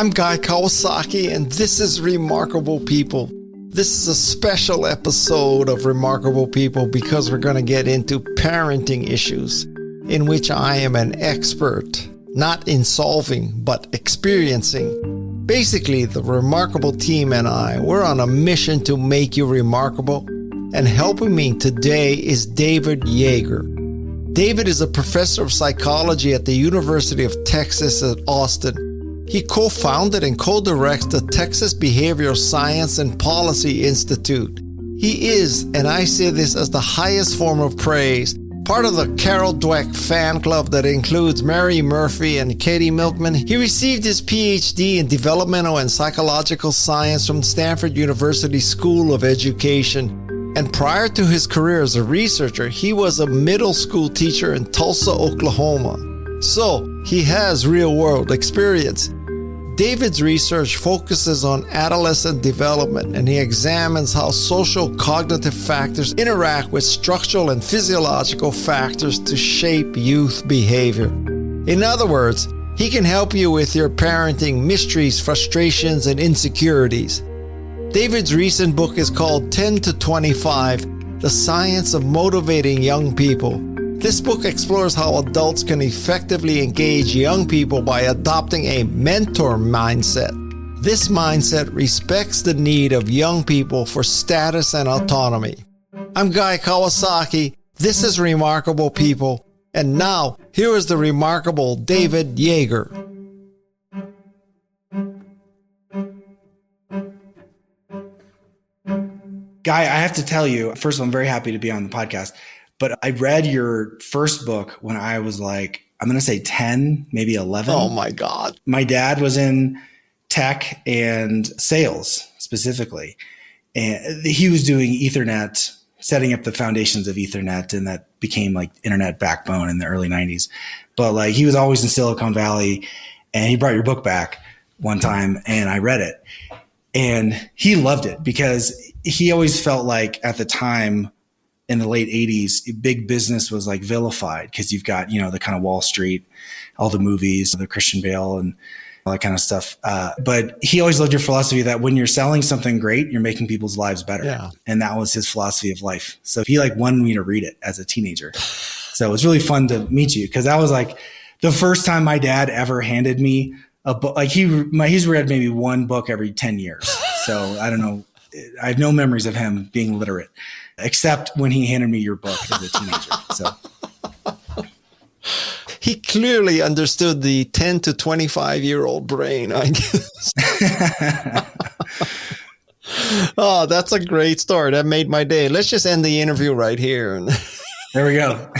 I'm Guy Kawasaki, and this is Remarkable People. This is a special episode of Remarkable People because we're going to get into parenting issues in which I am an expert, not in solving, but experiencing. Basically, the Remarkable team and I, we're on a mission to make you remarkable, and helping me today is David Yeager. David is a professor of psychology at the University of Texas at Austin. He co-founded and co-directs the Texas Behavioral Science and Policy Institute. He is, and I say this as the highest form of praise, part of the Carol Dweck fan club that includes Mary Murphy and Katie Milkman. He received his PhD in Developmental and Psychological Science from Stanford University School of Education. And prior to his career as a researcher, he was a middle school teacher in Tulsa, Oklahoma. So, he has real-world experience. David's research focuses on adolescent development, and he examines how social cognitive factors interact with structural and physiological factors to shape youth behavior. In other words, he can help you with your parenting mysteries, frustrations, and insecurities. David's recent book is called 10 to 25, The Science of Motivating Young People. This book explores how adults can effectively engage young people by adopting a mentor mindset. This mindset respects the need of young people for status and autonomy. I'm Guy Kawasaki. This is Remarkable People. And now, here is the remarkable David Yeager. Guy, I have to tell you, first of all, I'm very happy to be on the podcast. But I read your first book when I was like, I'm going to say 10, maybe 11. Oh my God. My dad was in tech and sales specifically. And he was doing Ethernet, setting up the foundations of Ethernet, and that became like internet backbone in the early 90s. But like he was always in Silicon Valley, and he brought your book back one time and I read it. And he loved it because he always felt like at the time, in the late 80s, big business was like vilified because you've got, the kind of Wall Street, all the movies, the Christian Bale and all that kind of stuff. But he always loved your philosophy that when you're selling something great, you're making people's lives better. Yeah. And that was his philosophy of life. So he wanted me to read it as a teenager. So it was really fun to meet you because that was like the first time my dad ever handed me a book. Like he's read maybe one book every 10 years. So I don't know. I have no memories of him being literate, except when he handed me your book as a teenager. So he clearly understood the 10 to 25-year-old brain, I guess. Oh, that's a great story. That made my day. Let's just end the interview right here. There we go.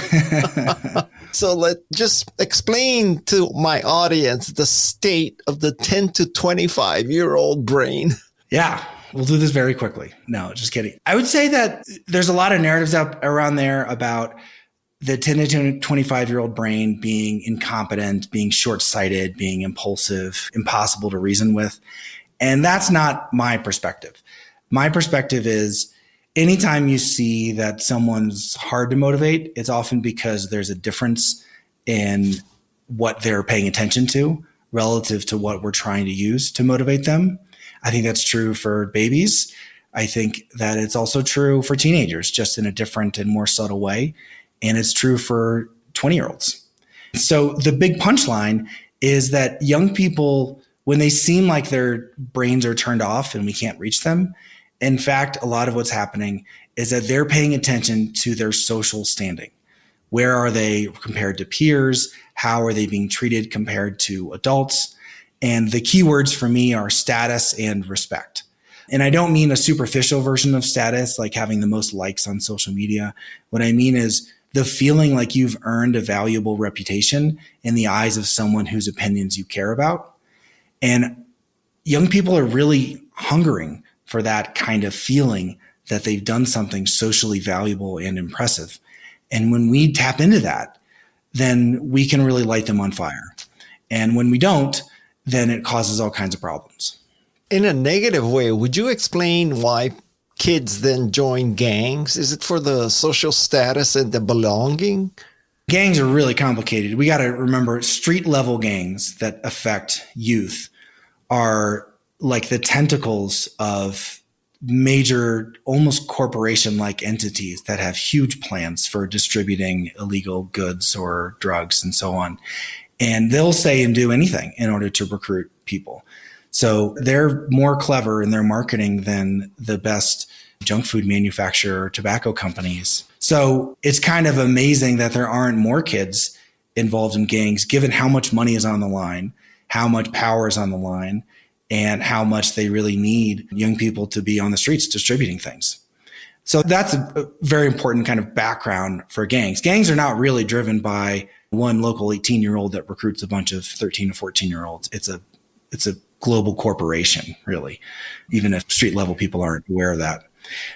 So let's just explain to my audience the state of the 10 to 25-year-old brain. Yeah. We'll do this very quickly. No, just kidding. I would say that there's a lot of narratives up around there about the 10 to 25-year-old brain being incompetent, being short-sighted, being impulsive, impossible to reason with. And that's not my perspective. My perspective is anytime you see that someone's hard to motivate, it's often because there's a difference in what they're paying attention to relative to what we're trying to use to motivate them. I think that's true for babies. I think that it's also true for teenagers, just in a different and more subtle way. And it's true for 20-year-olds. So the big punchline is that young people, when they seem like their brains are turned off and we can't reach them, in fact, a lot of what's happening is that they're paying attention to their social standing. Where are they compared to peers? How are they being treated compared to adults? And the keywords for me are status and respect. And I don't mean a superficial version of status, like having the most likes on social media. What I mean is the feeling like you've earned a valuable reputation in the eyes of someone whose opinions you care about. And young people are really hungering for that kind of feeling that they've done something socially valuable and impressive. And when we tap into that, then we can really light them on fire. And when we don't, then it causes all kinds of problems. In a negative way, would you explain why kids then join gangs? Is it for the social status and the belonging? Gangs are really complicated. We got to remember street level gangs that affect youth are like the tentacles of major, almost corporation-like entities that have huge plans for distributing illegal goods or drugs and so on. And they'll say and do anything in order to recruit people. So they're more clever in their marketing than the best junk food manufacturer or tobacco companies. So it's kind of amazing that there aren't more kids involved in gangs, given how much money is on the line, how much power is on the line, and how much they really need young people to be on the streets distributing things. So that's a very important kind of background for gangs. Gangs are not really driven by one local 18-year-old that recruits a bunch of 13 to 14-year-olds. It's a global corporation, really, even if street level people aren't aware of that.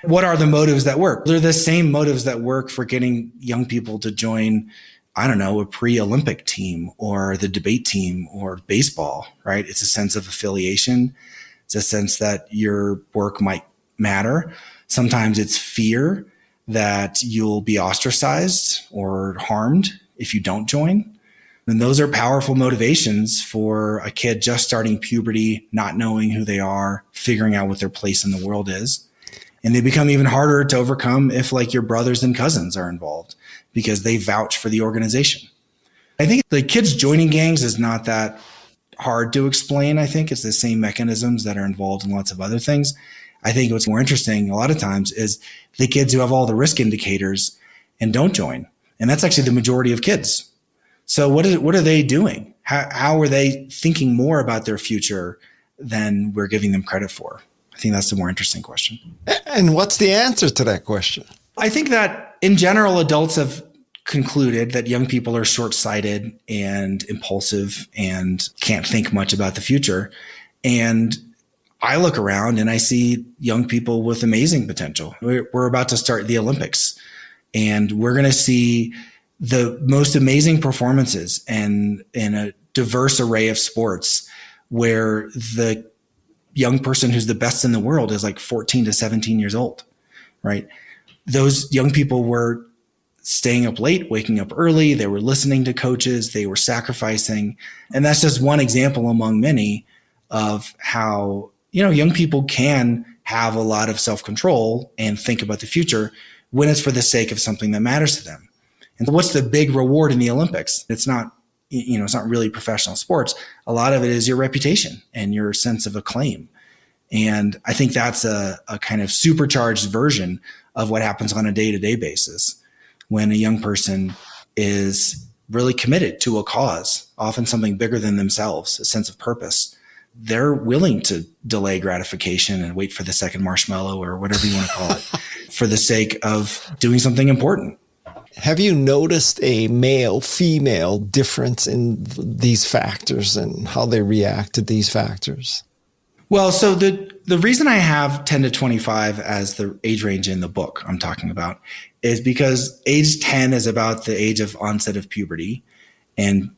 What are the motives that work? They're the same motives that work for getting young people to join, I don't know, a pre-Olympic team or the debate team or baseball, right? It's a sense of affiliation. It's a sense that your work might matter. Sometimes it's fear that you'll be ostracized or harmed if you don't join. And those are powerful motivations for a kid just starting puberty, not knowing who they are, figuring out what their place in the world is. And they become even harder to overcome if like your brothers and cousins are involved because they vouch for the organization. I think the kids joining gangs is not that hard to explain. I think it's the same mechanisms that are involved in lots of other things. I think what's more interesting a lot of times is the kids who have all the risk indicators and don't join. And that's actually the majority of kids. So what are they doing? How are they thinking more about their future than we're giving them credit for? I think that's the more interesting question. And what's the answer to that question? I think that in general, adults have concluded that young people are short-sighted and impulsive and can't think much about the future. And I look around and I see young people with amazing potential. We're about to start the Olympics, and we're going to see the most amazing performances and in a diverse array of sports where the young person who's the best in the world is like 14 to 17 years old, right? Those young people were staying up late, waking up early. They were listening to coaches. They were sacrificing. And that's just one example among many of how, young people can have a lot of self-control and think about the future when it's for the sake of something that matters to them. And what's the big reward in the Olympics? It's not really professional sports. A lot of it is your reputation and your sense of acclaim. And I think that's a kind of supercharged version of what happens on a day-to-day basis when a young person is really committed to a cause, often something bigger than themselves, a sense of purpose. They're willing to delay gratification and wait for the second marshmallow or whatever you want to call it for the sake of doing something important. Have you noticed a male-female difference in these factors and how they react to these factors? Well, so the reason I have 10 to 25 as the age range in the book I'm talking about is because age 10 is about the age of onset of puberty. And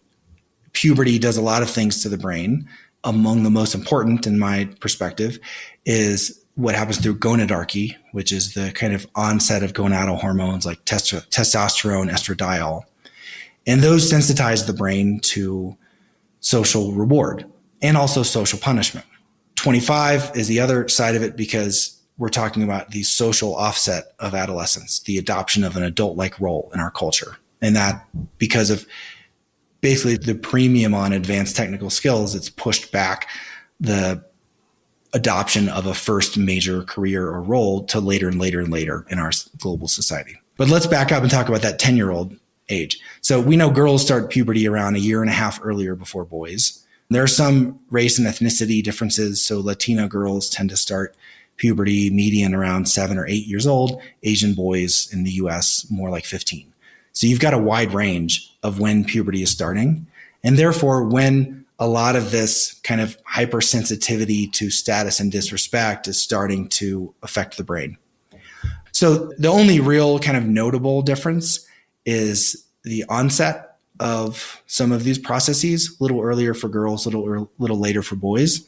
puberty does a lot of things to the brain. Among the most important, in my perspective, is what happens through gonadarchy, which is the kind of onset of gonadal hormones like testosterone, estradiol. And those sensitize the brain to social reward and also social punishment. 25 is the other side of it because we're talking about the social offset of adolescence, the adoption of an adult-like role in our culture. And that because of basically the premium on advanced technical skills, it's pushed back the adoption of a first major career or role to later and later and later in our global society. But let's back up and talk about that 10-year-old age. So we know girls start puberty around a year and a half earlier before boys. There are some race and ethnicity differences. So Latino girls tend to start puberty median around 7 or 8 years old. Asian boys in the US more like 15. So you've got a wide range of when puberty is starting. And therefore, when a lot of this kind of hypersensitivity to status and disrespect is starting to affect the brain. So the only real kind of notable difference is the onset of some of these processes, a little earlier for girls, a little later for boys.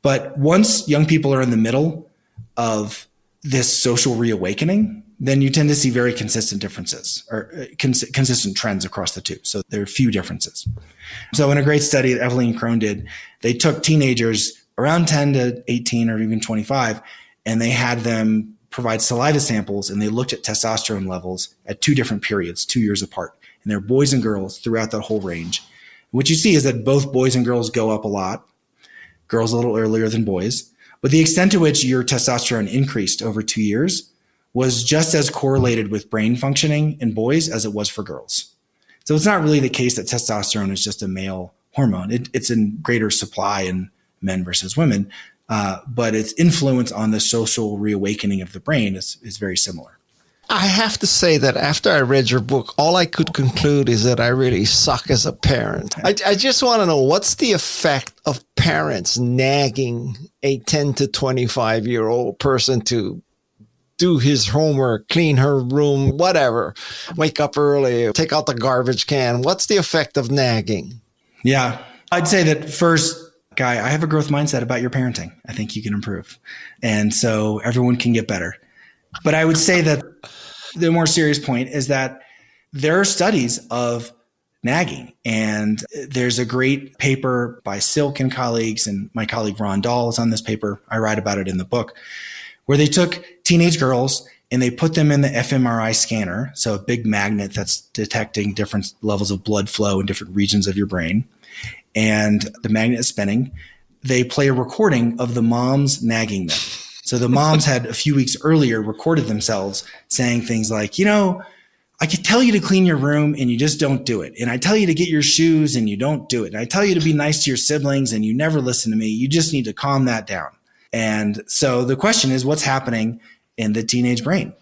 But once young people are in the middle of this social reawakening, then you tend to see very consistent differences or consistent trends across the two. So there are few differences. So in a great study that Eveline Crone did, they took teenagers around 10 to 18 or even 25, and they had them provide saliva samples, and they looked at testosterone levels at 2 different periods, 2 years apart. And they're boys and girls throughout that whole range. What you see is that both boys and girls go up a lot, girls a little earlier than boys, but the extent to which your testosterone increased over 2 years was just as correlated with brain functioning in boys as it was for girls. So it's not really the case that testosterone is just a male hormone. It's in greater supply in men versus women, but its influence on the social reawakening of the brain is very similar. I have to say that after I read your book, all I could conclude is that I really suck as a parent. I just want to know, what's the effect of parents nagging a 10 to 25-year-old person to do his homework, clean her room, whatever, wake up early, take out the garbage can? What's the effect of nagging? Yeah, I'd say that first, Guy, I have a growth mindset about your parenting. I think you can improve. And so everyone can get better. But I would say that the more serious point is that there are studies of nagging. And there's a great paper by Silk and colleagues, and my colleague Ron Dahl is on this paper. I write about it in the book, where they took teenage girls and they put them in the fMRI scanner, so a big magnet that's detecting different levels of blood flow in different regions of your brain. And the magnet is spinning. They play a recording of the moms nagging them. So the moms had a few weeks earlier recorded themselves saying things like, I could tell you to clean your room and you just don't do it. And I tell you to get your shoes and you don't do it. And I tell you to be nice to your siblings and you never listen to me. You just need to calm that down. And so the question is, what's happening in the teenage brain?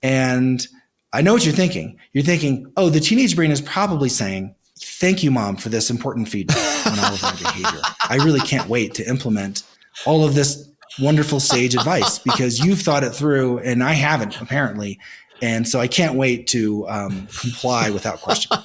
And I know what you're thinking. You're thinking, oh, the teenage brain is probably saying, thank you, Mom, for this important feedback on all of my behavior. I really can't wait to implement all of this wonderful sage advice because you've thought it through and I haven't, apparently. And so I can't wait to comply without question.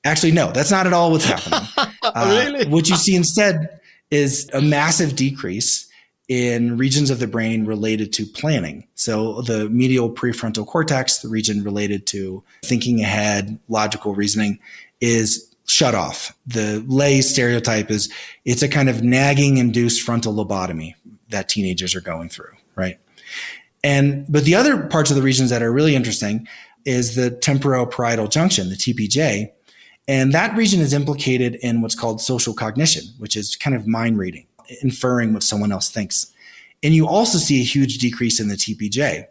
Actually, no, that's not at all what's happening. Really? What you see instead is a massive decrease in regions of the brain related to planning. So the medial prefrontal cortex, the region related to thinking ahead, logical reasoning, is shut off. The lay stereotype is it's a kind of nagging induced frontal lobotomy that teenagers are going through, right? But the other parts of the regions that are really interesting is the temporoparietal junction, the TPJ. And that region is implicated in what's called social cognition, which is kind of mind reading, inferring what someone else thinks. And you also see a huge decrease in the TPJ.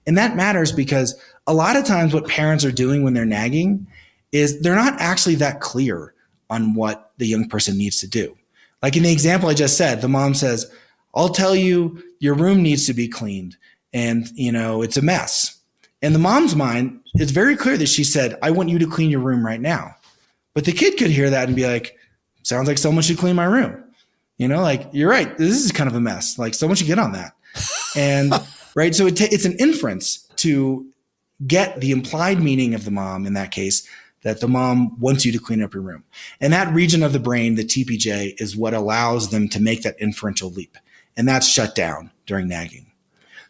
And that matters because a lot of times what parents are doing when they're nagging is they're not actually that clear on what the young person needs to do. Like in the example I just said, the mom says, I'll tell you your room needs to be cleaned and, it's a mess. In the mom's mind, it's very clear that she said, I want you to clean your room right now. But the kid could hear that and be like, sounds like someone should clean my room. You're right. This is kind of a mess. Like someone should get on that. And right. So it's an inference to get the implied meaning of the mom in that case, that the mom wants you to clean up your room. And that region of the brain, the TPJ, is what allows them to make that inferential leap. And that's shut down during nagging.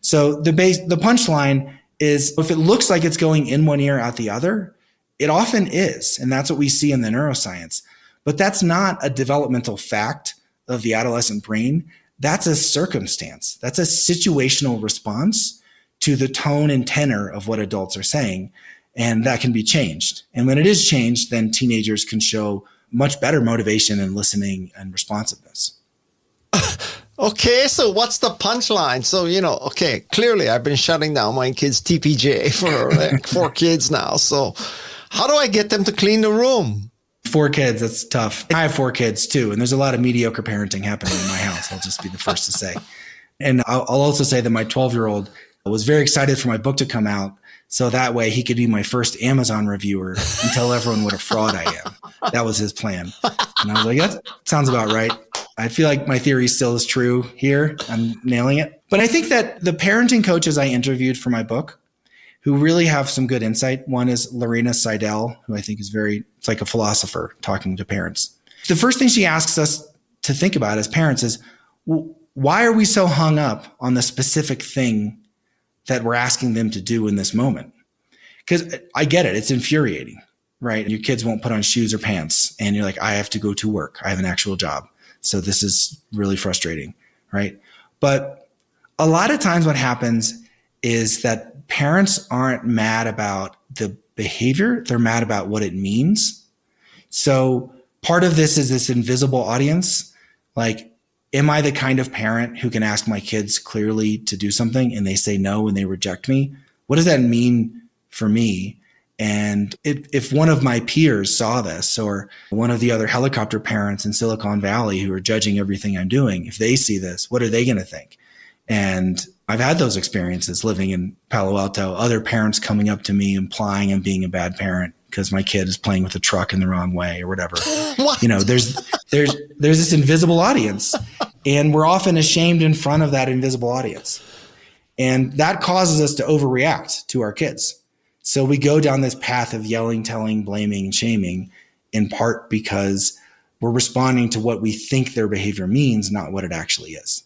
So the punchline is if it looks like it's going in one ear, out the other, it often is. And that's what we see in the neuroscience. But that's not a developmental fact of the adolescent brain. That's a circumstance. That's a situational response to the tone and tenor of what adults are saying. And that can be changed. And when it is changed, then teenagers can show much better motivation and listening and responsiveness. Okay, so what's the punchline? So, clearly I've been shutting down my kids' TPJ for like 4 kids now. So how do I get them to clean the room? 4 kids, that's tough. I have 4 kids too, and there's a lot of mediocre parenting happening in my house. I'll just be the first to say. And I'll also say that my 12-year-old was very excited for my book to come out. So that way he could be my first Amazon reviewer and tell everyone what a fraud I am. That was his plan. And I was like, that sounds about right. I feel like my theory still is true here. I'm nailing it. But I think that the parenting coaches I interviewed for my book who really have some good insight. One is Lorena Seidel, who I think is it's like a philosopher talking to parents. The first thing she asks us to think about as parents is, why are we so hung up on the specific thing that we're asking them to do in this moment. Because I get it. It's infuriating, right? Your kids won't put on shoes or pants and you're like, I have to go to work. I have an actual job. So this is really frustrating, right? But a lot of times what happens is that parents aren't mad about the behavior. They're mad about what it means. So part of this is this invisible audience. Like, am I the kind of parent who can ask my kids clearly to do something and they say no and they reject me? What does that mean for me? And if one of my peers saw this, or one of the other helicopter parents in Silicon Valley who are judging everything I'm doing, if they see this, what are they going to think? And I've had those experiences living in Palo Alto, other parents coming up to me implying I'm being a bad parent because my kid is playing with a truck in the wrong way or whatever. What? You know, there's this invisible audience, and we're often ashamed in front of that invisible audience. And that causes us to overreact to our kids. So we go down this path of yelling, telling, blaming, shaming, in part because we're responding to what we think their behavior means, not what it actually is.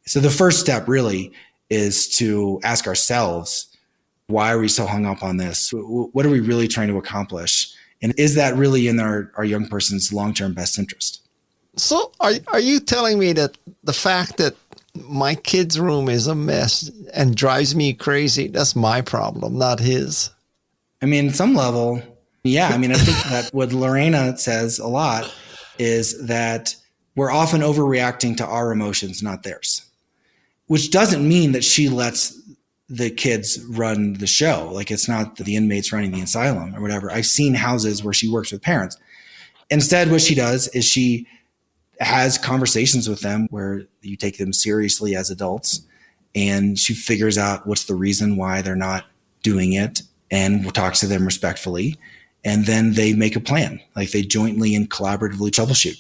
So the first step really is to ask ourselves, why are we so hung up on this? What are we really trying to accomplish? And is that really in our young person's long-term best interest? So are you telling me that the fact that my kid's room is a mess and drives me crazy, that's my problem, not his? I mean, some level, yeah. I mean, I think that what Lorena says a lot is that we're often overreacting to our emotions, not theirs, which doesn't mean that she lets the kids run the show. Like, it's not the inmates running the asylum or whatever. I've seen houses where she works with parents. Instead, what she does is she has conversations with them where you take them seriously as adults, and she figures out what's the reason why they're not doing it and talks to them respectfully. And then they make a plan, like they jointly and collaboratively troubleshoot.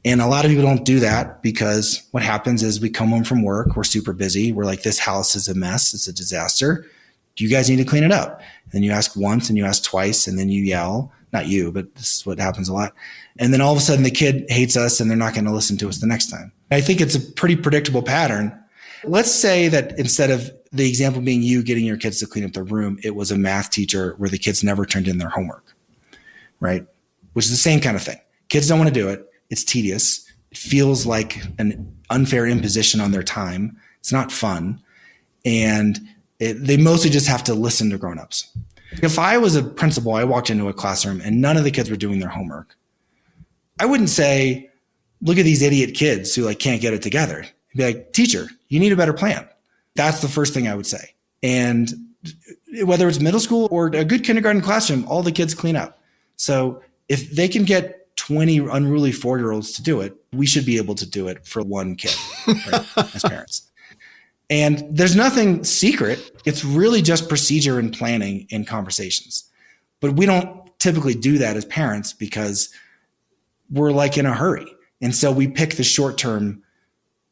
And a lot of people don't do that because what happens is we come home from work, we're super busy. We're like, this house is a mess. It's a disaster. Do you guys need to clean it up? And then you ask once and you ask twice and then you yell. Not you, but this is what happens a lot. And then all of a sudden the kid hates us and they're not going to listen to us the next time. I think it's a pretty predictable pattern. Let's say that instead of the example being you getting your kids to clean up their room, it was a math teacher where the kids never turned in their homework, right? Which is the same kind of thing. Kids don't want to do it. It's tedious. It feels like an unfair imposition on their time. It's not fun. And they mostly just have to listen to grownups. If I was a principal, I walked into a classroom and none of the kids were doing their homework, I wouldn't say, look at these idiot kids who can't get it together. I'd be like, teacher, you need a better plan. That's the first thing I would say. And whether it's middle school or a good kindergarten classroom, all the kids clean up. So if they can get 20 unruly 4-year-olds to do it, we should be able to do it for one kid, right, as parents. And there's nothing secret. It's really just procedure and planning and conversations. But we don't typically do that as parents because we're in a hurry. And so we pick the short-term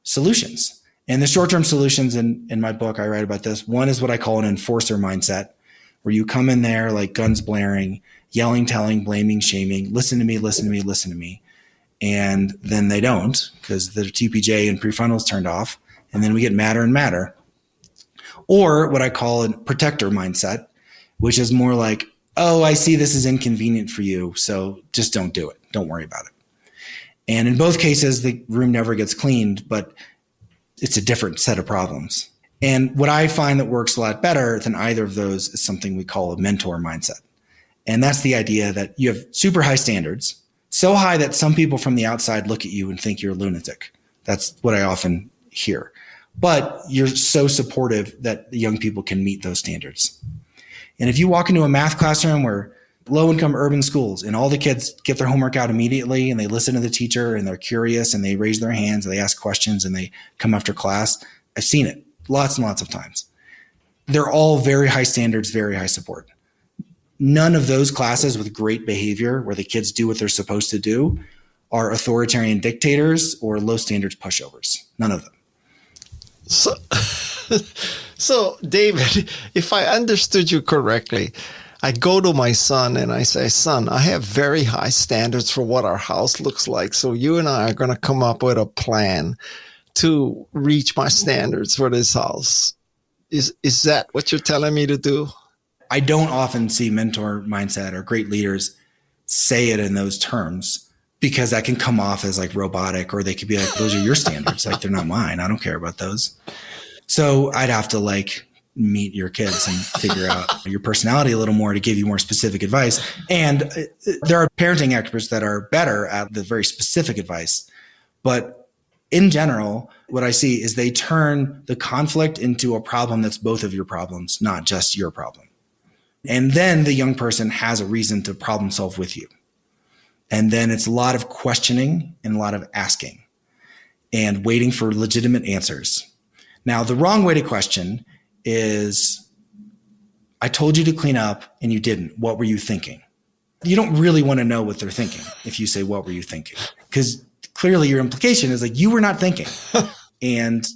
solutions. And the short-term solutions in my book, I write about this. One is what I call an enforcer mindset, where you come in there like guns blaring, yelling, telling, blaming, shaming, listen to me, listen to me, listen to me. And then they don't because the TPJ and prefrontal is turned off. And then we get madder and madder. Or what I call a protector mindset, which is more like, oh, I see this is inconvenient for you, so just don't do it. Don't worry about it. And in both cases, the room never gets cleaned, but it's a different set of problems. And what I find that works a lot better than either of those is something we call a mentor mindset. And that's the idea that you have super high standards, so high that some people from the outside look at you and think you're a lunatic. That's what I often hear. But you're so supportive that the young people can meet those standards. And if you walk into a math classroom where low-income urban schools and all the kids get their homework out immediately and they listen to the teacher and they're curious and they raise their hands and they ask questions and they come after class, I've seen it lots and lots of times. They're all very high standards, very high support. None of those classes with great behavior where the kids do what they're supposed to do are authoritarian dictators or low standards pushovers. None of them. So David, if I understood you correctly, I go to my son and I say, son, I have very high standards for what our house looks like. So you and I are going to come up with a plan to reach my standards for this house. Is that what you're telling me to do? I don't often see mentor mindset or great leaders say it in those terms, because that can come off as like robotic, or they could be like, those are your standards. Like, they're not mine. I don't care about those. So I'd have to like meet your kids and figure out your personality a little more to give you more specific advice. And there are parenting experts that are better at the very specific advice. But in general, what I see is they turn the conflict into a problem that's both of your problems, not just your problem. And then the young person has a reason to problem solve with you. And then it's a lot of questioning and a lot of asking and waiting for legitimate answers. Now, the wrong way to question is, I told you to clean up and you didn't. What were you thinking? You don't really want to know what they're thinking if you say, what were you thinking? Because clearly your implication is like, you were not thinking and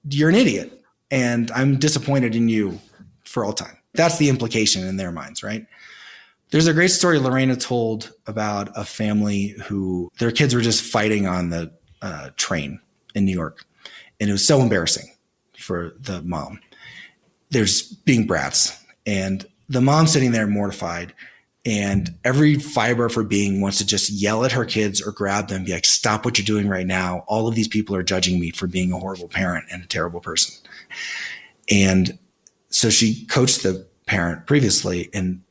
you're an idiot and I'm disappointed in you for all time. That's the implication in their minds, right? There's a great story Lorena told about a family who their kids were just fighting on the train in New York. And it was so embarrassing for the mom. There's being brats, and the mom's sitting there mortified, and every fiber of her being wants to just yell at her kids or grab them, be like, stop what you're doing right now. All of these people are judging me for being a horrible parent and a terrible person. And so she coached the parent previously, and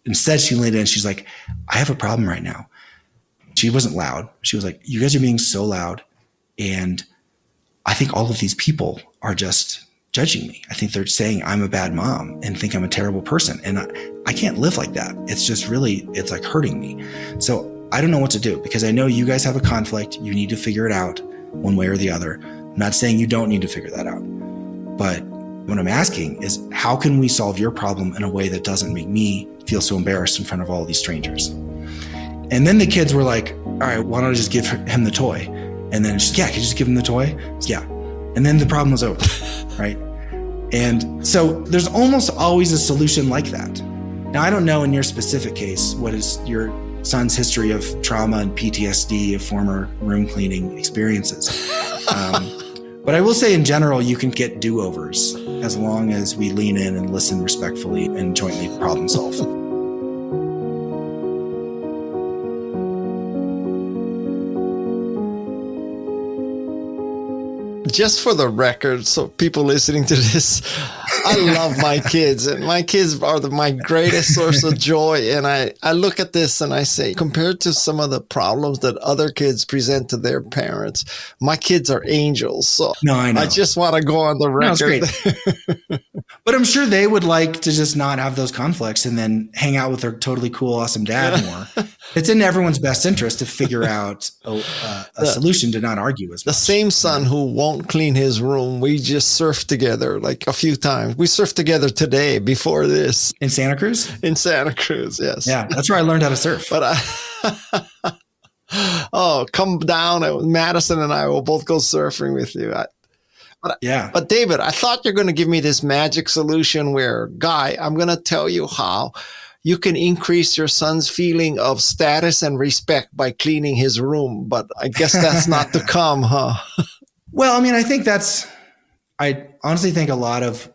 instead she leaned in and she's like, I have a problem right now. She wasn't loud. She was like, you guys are being so loud, and I think all of these people are just judging me. I think they're saying I'm a bad mom and think I'm a terrible person. And I can't live like that. It's just really, it's like hurting me. So I don't know what to do, because I know you guys have a conflict. You need to figure it out one way or the other. I'm not saying you don't need to figure that out. But what I'm asking is, how can we solve your problem in a way that doesn't make me feel so embarrassed in front of all these strangers? And then the kids were like, all right, why don't I just give him the toy? And then she's, yeah, can you just give him the toy? Yeah. And then the problem was over, right? And so there's almost always a solution like that. Now, I don't know in your specific case, what is your son's history of trauma and PTSD of former room cleaning experiences. But I will say in general, you can get do-overs as long as we lean in and listen respectfully and jointly problem solve. Just for the record, so people listening to this, I love my kids, and my kids are my greatest source of joy. And I look at this and I say, compared to some of the problems that other kids present to their parents, my kids are angels. So no, I know. I just want to go on the record. No, but I'm sure they would like to just not have those conflicts and then hang out with their totally cool, awesome dad more. It's in everyone's best interest to figure out a solution to not argue as much. The same son who won't clean his room, we just surfed together like a few times. We surfed together today before this. In Santa Cruz? In Santa Cruz, yes. Yeah, that's where I learned how to surf. But come down. Madison and I will both go surfing with you. But David, I thought you're going to give me this magic solution where, Guy, I'm going to tell you how you can increase your son's feeling of status and respect by cleaning his room. But I guess that's not to come, huh? Well, I mean, I honestly think a lot of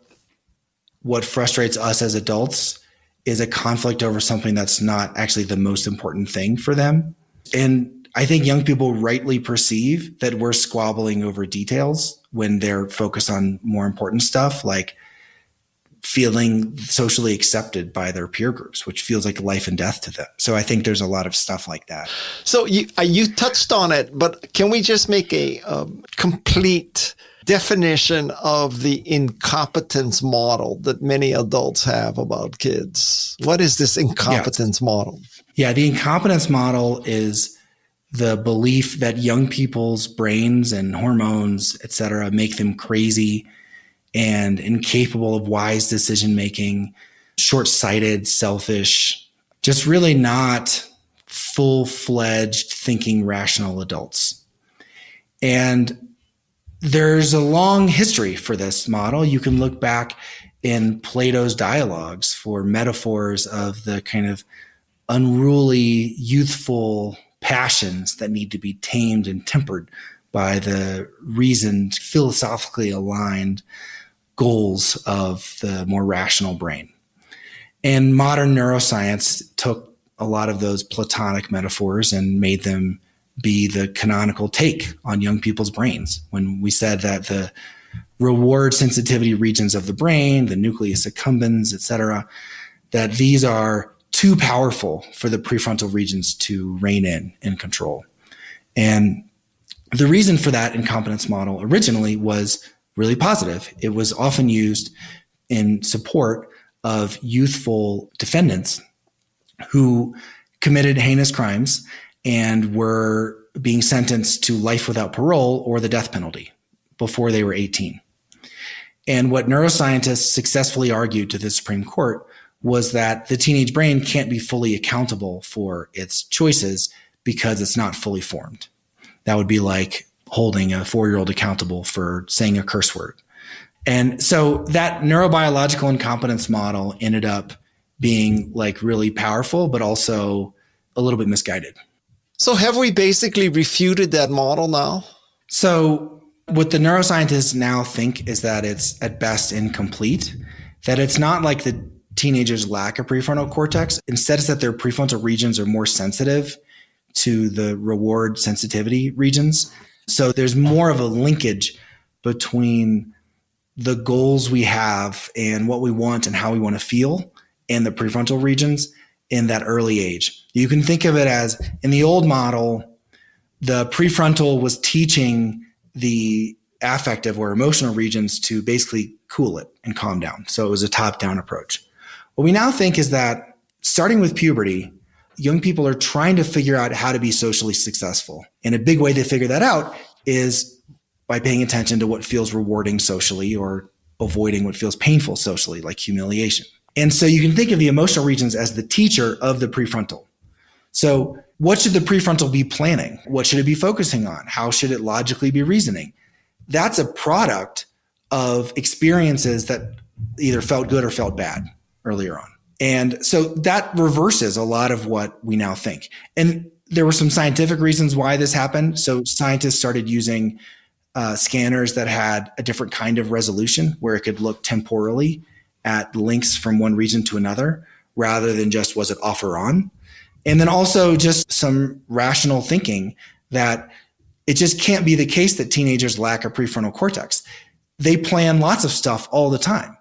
what frustrates us as adults is a conflict over something that's not actually the most important thing for them. And I think young people rightly perceive that we're squabbling over details when they're focused on more important stuff, like feeling socially accepted by their peer groups, which feels like life and death to them. So I think there's a lot of stuff like that. So you touched on it, but can we just make a complete definition of the incompetence model that many adults have about kids? What is this incompetence model? Yeah, the incompetence model is the belief that young people's brains and hormones, et cetera, make them crazy and incapable of wise decision-making, short-sighted, selfish, just really not full-fledged thinking rational adults. And there's a long history for this model. You can look back in Plato's dialogues for metaphors of the kind of unruly, youthful passions that need to be tamed and tempered by the reasoned, philosophically aligned goals of the more rational brain. And modern neuroscience took a lot of those Platonic metaphors and made them be the canonical take on young people's brains. When we said that the reward sensitivity regions of the brain, the nucleus accumbens, et cetera, that these are too powerful for the prefrontal regions to rein in and control. And the reason for that incompetence model originally was really positive. It was often used in support of youthful defendants who committed heinous crimes and were being sentenced to life without parole or the death penalty before they were 18. And what neuroscientists successfully argued to the Supreme Court was that the teenage brain can't be fully accountable for its choices because it's not fully formed. That would be like holding a 4-year-old accountable for saying a curse word. And so that neurobiological incompetence model ended up being like really powerful, but also a little bit misguided. So have we basically refuted that model now? So what the neuroscientists now think is that it's at best incomplete, that it's not like the teenagers lack a prefrontal cortex. Instead, it's that their prefrontal regions are more sensitive to the reward sensitivity regions. So there's more of a linkage between the goals we have and what we want and how we want to feel in the prefrontal regions in that early age. You can think of it as, in the old model, the prefrontal was teaching the affective or emotional regions to basically cool it and calm down. So it was a top-down approach. What we now think is that starting with puberty, young people are trying to figure out how to be socially successful. And a big way to figure that out is by paying attention to what feels rewarding socially or avoiding what feels painful socially, like humiliation. And so you can think of the emotional regions as the teacher of the prefrontal. So what should the prefrontal be planning? What should it be focusing on? How should it logically be reasoning? That's a product of experiences that either felt good or felt bad earlier on. And so that reverses a lot of what we now think. And there were some scientific reasons why this happened. So scientists started using scanners that had a different kind of resolution where it could look temporally at links from one region to another rather than just was it off or on. And then also just some rational thinking that it just can't be the case that teenagers lack a prefrontal cortex. They plan lots of stuff all the time.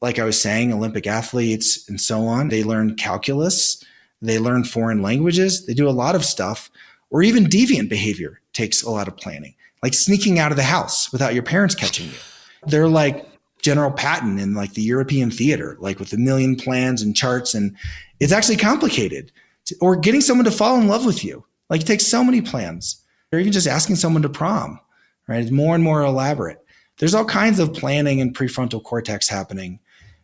Like I was saying, Olympic athletes and so on, they learn calculus, they learn foreign languages, they do a lot of stuff, or even deviant behavior takes a lot of planning, like sneaking out of the house without your parents catching you. They're like General Patton in like the European theater, like with a million plans and charts, and it's actually complicated. Or getting someone to fall in love with you. Like it takes so many plans. Or even just asking someone to prom, right? It's more and more elaborate. There's all kinds of planning and prefrontal cortex happening.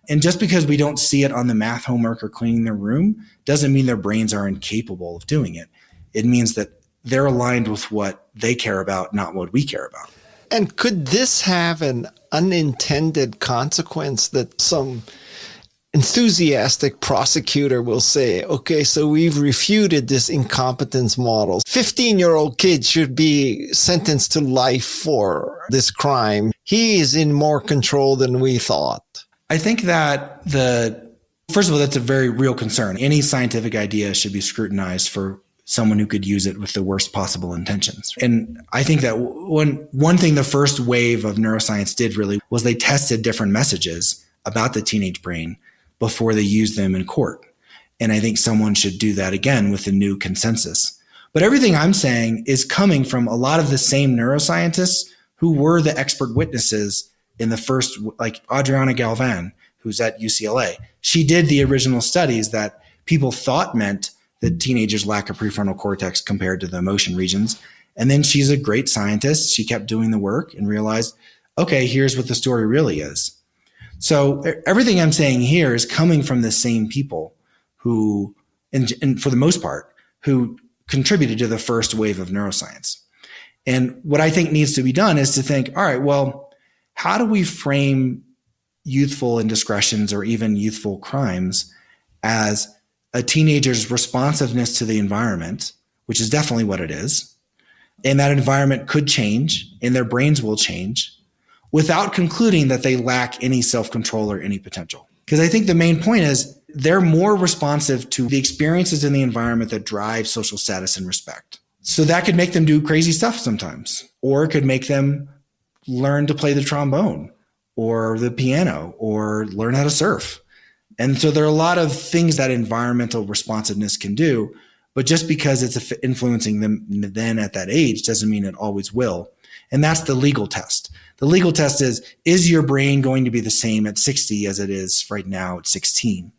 And just because we don't see it on the math homework or cleaning their room doesn't mean their brains are incapable of doing it. It means that they're aligned with what they care about, not what we care about. And could this have an unintended consequence that some enthusiastic prosecutor will say, okay, so we've refuted this incompetence model. 15-year-old kid should be sentenced to life for this crime. He is in more control than we thought. I think that first of all, that's a very real concern. Any scientific idea should be scrutinized for someone who could use it with the worst possible intentions. And I think that one thing the first wave of neuroscience did really was they tested different messages about the teenage brain before they used them in court. And I think someone should do that again with a new consensus. But everything I'm saying is coming from a lot of the same neuroscientists who were the expert witnesses in the first, like Adriana Galvan, who's at UCLA. She did the original studies that people thought meant that teenagers lack a prefrontal cortex compared to the emotion regions. And then she's a great scientist. She kept doing the work and realized, okay, here's what the story really is. So everything I'm saying here is coming from the same people who, and for the most part, who contributed to the first wave of neuroscience. And what I think needs to be done is to think, all right, well, how do we frame youthful indiscretions or even youthful crimes as a teenager's responsiveness to the environment, which is definitely what it is, and that environment could change and their brains will change, without concluding that they lack any self-control or any potential. Because I think the main point is they're more responsive to the experiences in the environment that drive social status and respect. So that could make them do crazy stuff sometimes, or it could make them learn to play the trombone or the piano or learn how to surf. And so there are a lot of things that environmental responsiveness can do, but just because it's influencing them then at that age doesn't mean it always will. And that's the legal test. The legal test is your brain going to be the same at 60 as it is right now at 16?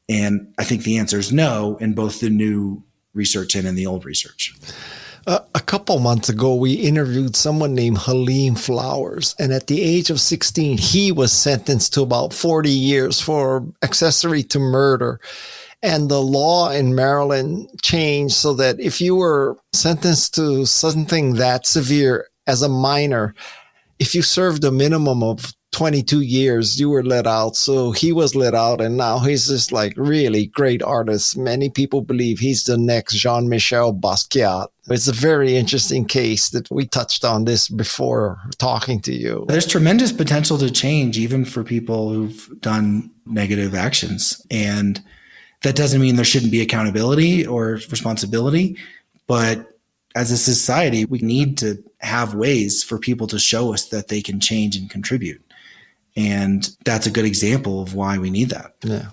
And I think the answer is no in both the new research and in the old research. A couple months ago, we interviewed someone named Halim Flowers, and at the age of 16, he was sentenced to about 40 years for accessory to murder. And the law in Maryland changed so that if you were sentenced to something that severe as a minor, if you served a minimum of 22 years, you were let out. So he was let out, and now he's this like really great artist. Many people believe he's the next Jean-Michel Basquiat. It's a very interesting case that we touched on this before talking to you. There's tremendous potential to change even for people who've done negative actions. And that doesn't mean there shouldn't be accountability or responsibility, but as a society, we need to have ways for people to show us that they can change and contribute. And that's a good example of why we need that. Yeah.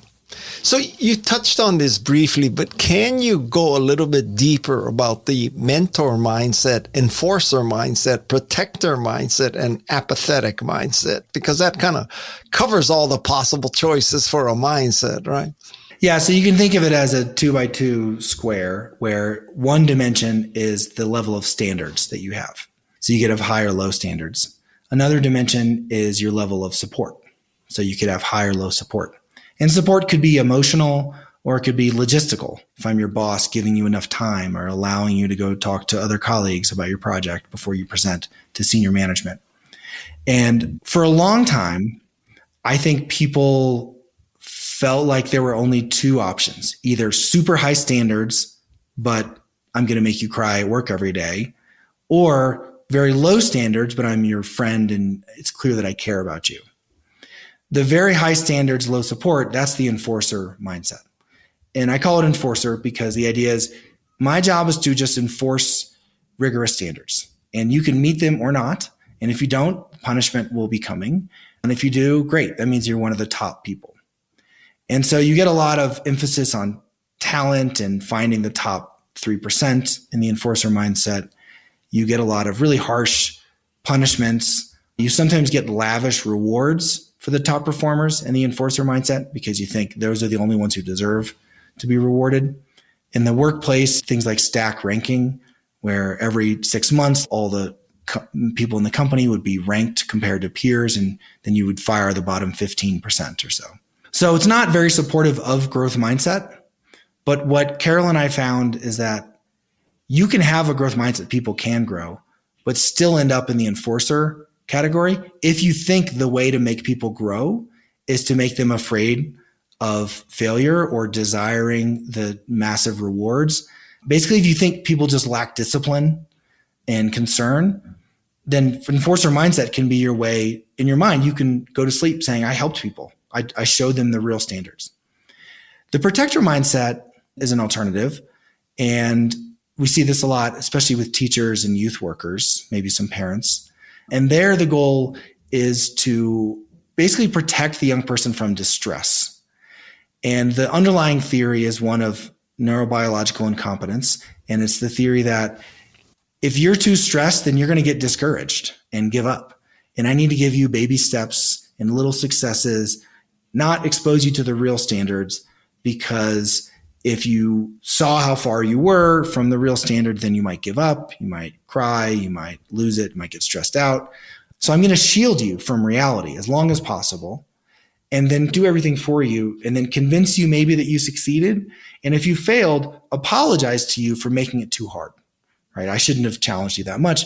So you touched on this briefly, but can you go a little bit deeper about the mentor mindset, enforcer mindset, protector mindset, and apathetic mindset? Because that kind of covers all the possible choices for a mindset, right? Yeah, so you can think of it as a 2x2 square where one dimension is the level of standards that you have. So you could have high or low standards. Another dimension is your level of support. So you could have high or low support. And support could be emotional or it could be logistical. If I'm your boss, giving you enough time or allowing you to go talk to other colleagues about your project before you present to senior management. And for a long time, I think people felt like there were only two options, either super high standards, but I'm going to make you cry at work every day, or very low standards, but I'm your friend and it's clear that I care about you. The very high standards, low support, that's the enforcer mindset. And I call it enforcer because the idea is my job is to just enforce rigorous standards. And you can meet them or not. And if you don't, punishment will be coming. And if you do, great. That means you're one of the top people. And so you get a lot of emphasis on talent and finding the top 3% in the enforcer mindset. You get a lot of really harsh punishments. You sometimes get lavish rewards for the top performers in the enforcer mindset because you think those are the only ones who deserve to be rewarded. In the workplace, things like stack ranking, where every 6 months, all the people in the company would be ranked compared to peers, and then you would fire the bottom 15% or so. So it's not very supportive of growth mindset. But what Carol and I found is that you can have a growth mindset, people can grow, but still end up in the enforcer category if you think the way to make people grow is to make them afraid of failure or desiring the massive rewards. Basically, if you think people just lack discipline and concern, then enforcer mindset can be your way. In your mind, you can go to sleep saying, I helped people. I showed them the real standards. The protector mindset is an alternative. And we see this a lot, especially with teachers and youth workers, maybe some parents. And there the goal is to basically protect the young person from distress. And the underlying theory is one of neurobiological incompetence. And it's the theory that if you're too stressed, then you're going to get discouraged and give up. And I need to give you baby steps and little successes, not expose you to the real standards, because if you saw how far you were from the real standard, then you might give up, you might cry, you might lose it, you might get stressed out. So I'm going to shield you from reality as long as possible, and then do everything for you, and then convince you maybe that you succeeded. And if you failed, apologize to you for making it too hard, right? I shouldn't have challenged you that much.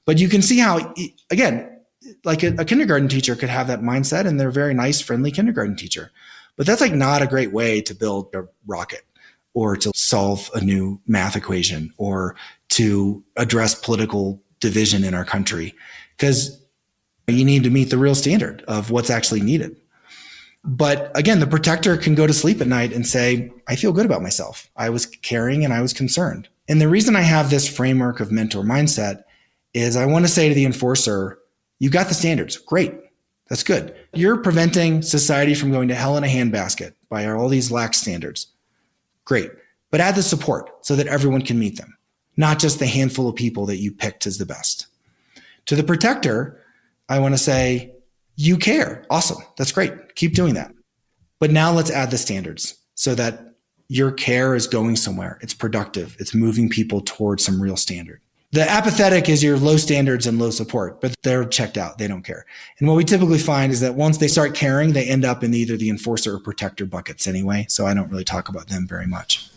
But you can see how, again, like a kindergarten teacher could have that mindset, and they're a very nice, friendly kindergarten teacher. But that's like not a great way to build a rocket, or to solve a new math equation, or to address political division in our country. Because You need to meet the real standard of what's actually needed. But again, the protector can go to sleep at night and say, I feel good about myself. I was caring and I was concerned. And the reason I have this framework of mentor mindset is I want to say to the enforcer, you got the standards. Great. That's good. You're preventing society from going to hell in a handbasket by all these lax standards. Great. But add the support so that everyone can meet them, not just the handful of people that you picked as the best. To the protector, I want to say, you care. Awesome. That's great. Keep doing that. But now let's add the standards so that your care is going somewhere. It's productive. It's moving people towards some real standard. The apathetic is your low standards and low support, but they're checked out. They don't care. And what we typically find is that once they start caring, they end up in either the enforcer or protector buckets anyway. So I don't really talk about them very much.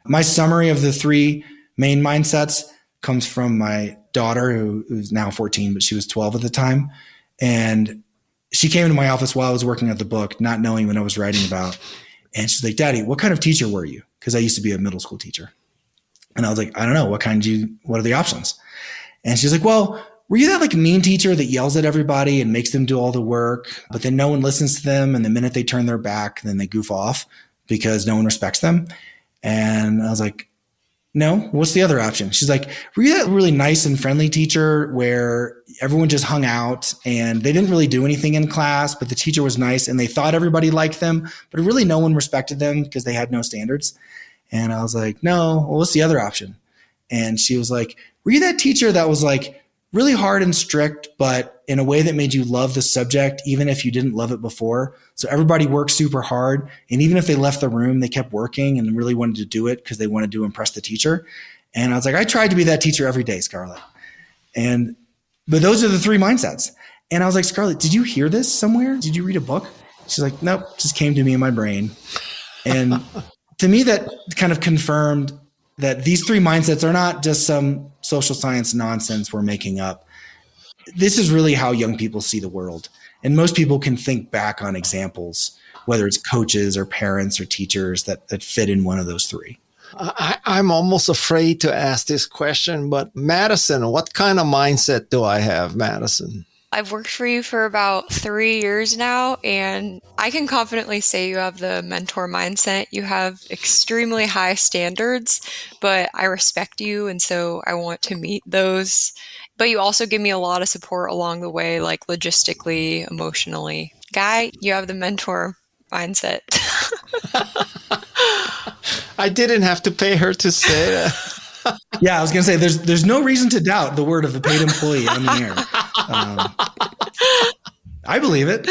My summary of the three main mindsets comes from my daughter, who's now 14, but she was 12 at the time. And she came into my office while I was working at the book, not knowing what I was writing about. And she's like, Daddy, what kind of teacher were you? Because I used to be a middle school teacher. And I was like, I don't know. What are the options? And she's like, well, were you that like mean teacher that yells at everybody and makes them do all the work, but then no one listens to them? And the minute they turn their back, then they goof off because no one respects them. And I was like, no, what's the other option? She's like, were you that really nice and friendly teacher where everyone just hung out and they didn't really do anything in class, but the teacher was nice and they thought everybody liked them, but really no one respected them because they had no standards? And I was like, no, well, what's the other option? And she was like, were you that teacher that was like really hard and strict, but in a way that made you love the subject, even if you didn't love it before? So everybody worked super hard. And even if they left the room, they kept working and really wanted to do it because they wanted to impress the teacher. And I was like, I tried to be that teacher every day, Scarlett. But those are the three mindsets. And I was like, Scarlett, did you hear this somewhere? Did you read a book? She's like, nope, just came to me in my brain. And to me, that kind of confirmed that these three mindsets are not just some social science nonsense we're making up. This is really how young people see the world. And most people can think back on examples, whether it's coaches or parents or teachers that fit in one of those three. I'm almost afraid to ask this question, but Madison, what kind of mindset do I have, Madison? I've worked for you for about 3 years now, and I can confidently say you have the mentor mindset. You have extremely high standards, but I respect you, and so I want to meet those. But you also give me a lot of support along the way, like logistically, emotionally. Guy, you have the mentor mindset. I didn't have to pay her to say that. Yeah, I was going to say, there's no reason to doubt the word of a paid employee on the air. I believe it.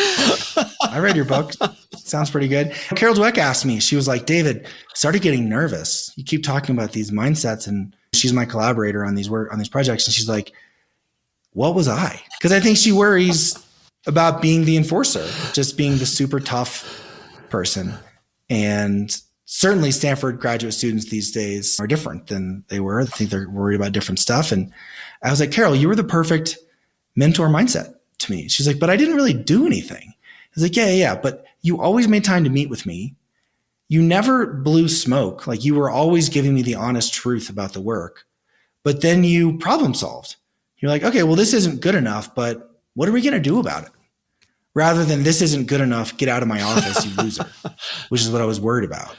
I read your book. Sounds pretty good. Carol Dweck asked me, she was like, David, I started getting nervous. You keep talking about these mindsets, and she's my collaborator on these projects. And she's like, what was I? Because I think she worries about being the enforcer, just being the super tough person. And certainly Stanford graduate students these days are different than they were. I think they're worried about different stuff. And I was like, Carol, you were the perfect mentor mindset to me. She's like, but I didn't really do anything. I was like, yeah. But you always made time to meet with me. You never blew smoke. Like, you were always giving me the honest truth about the work, but then you problem solved. You're like, okay, well, this isn't good enough, but what are we going to do about it? Rather than, this isn't good enough, get out of my office, you loser, which is what I was worried about.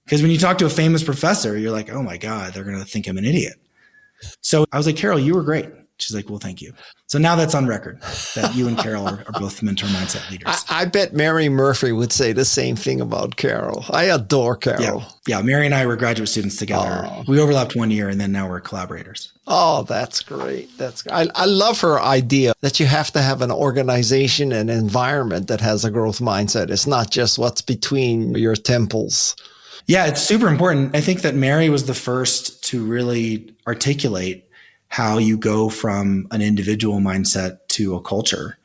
Because when you talk to a famous professor, you're like, oh my God, they're going to think I'm an idiot. So I was like, Carol, you were great. She's like, well, thank you. So now that's on record that you and Carol are both mentor mindset leaders. I bet Mary Murphy would say the same thing about Carol. I adore Carol. Yeah. Mary and I were graduate students together. Oh. We overlapped 1 year, and then now we're collaborators. Oh, that's great. I love her idea that you have to have an organization and environment that has a growth mindset. It's not just what's between your temples. Yeah, it's super important. I think that Mary was the first to really articulate how you go from an individual mindset to a culture,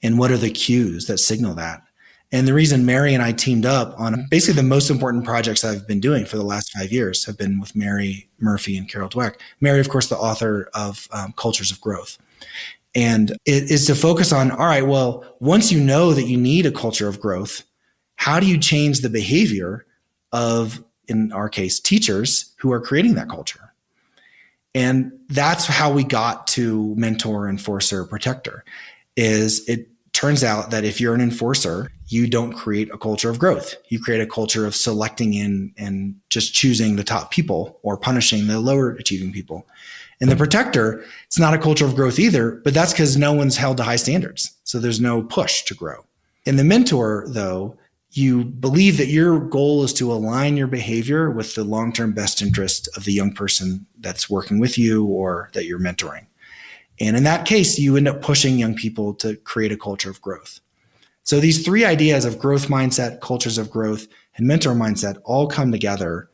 and what are the cues that signal that. And the reason Mary and I teamed up on basically the most important projects I've been doing for the last 5 years have been with Mary Murphy and Carol Dweck. Mary, of course, the author of Cultures of Growth. And it is to focus on, all right, well, once you know that you need a culture of growth, how do you change the behavior of, in our case, teachers who are creating that culture? And that's how we got to mentor, enforcer, protector. is it turns out that if you're an enforcer, you don't create a culture of growth. You create a culture of selecting in and just choosing the top people or punishing the lower achieving people. And the protector, it's not a culture of growth either, but that's because no one's held to high standards. So there's no push to grow. In the mentor, though, you believe that your goal is to align your behavior with the long-term best interest of the young person that's working with you or that you're mentoring. And in that case, you end up pushing young people to create a culture of growth. So these three ideas of growth mindset, cultures of growth, and mentor mindset all come together,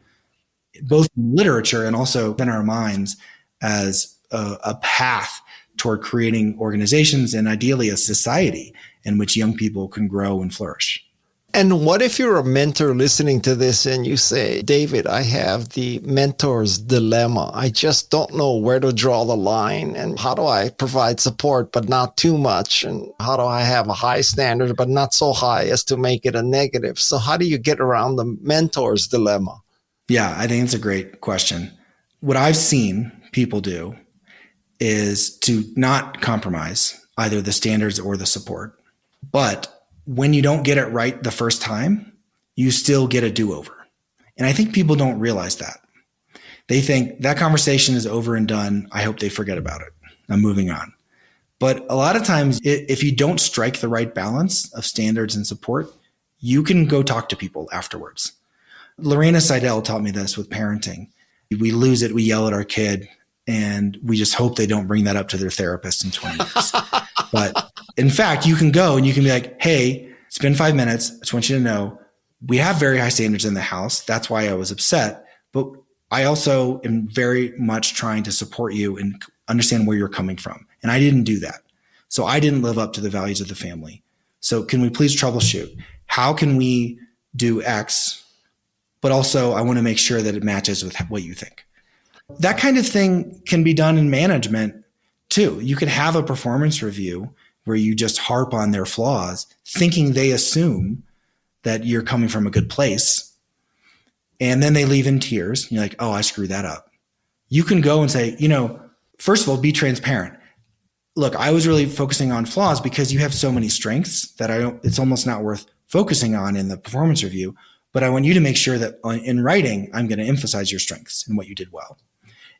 both in literature and also in our minds, as a path toward creating organizations and ideally a society in which young people can grow and flourish. And what if you're a mentor listening to this and you say, David, I have the mentor's dilemma. I just don't know where to draw the line. And how do I provide support, but not too much? And how do I have a high standard, but not so high as to make it a negative? So how do you get around the mentor's dilemma? Yeah, I think it's a great question. What I've seen people do is to not compromise either the standards or the support. But when you don't get it right the first time, you still get a do-over. And I think people don't realize that. They think that conversation is over and done. I hope they forget about it. I'm moving on. But a lot of times, if you don't strike the right balance of standards and support, you can go talk to people afterwards. Lorena Seidel taught me this with parenting. We lose it, we yell at our kid, and we just hope they don't bring that up to their therapist in 20 years. But in fact, you can go and you can be like, hey, it's been 5 minutes. I just want you to know we have very high standards in the house. That's why I was upset. But I also am very much trying to support you and understand where you're coming from. And I didn't do that. So I didn't live up to the values of the family. So can we please troubleshoot? How can we do X? But also I want to make sure that it matches with what you think. That kind of thing can be done in management too. You could have a performance review where you just harp on their flaws, thinking they assume that you're coming from a good place. And then they leave in tears. And you're like, oh, I screwed that up. You can go and say, first of all, be transparent. Look, I was really focusing on flaws because you have so many strengths that it's almost not worth focusing on in the performance review. But I want you to make sure that in writing, I'm going to emphasize your strengths and what you did well.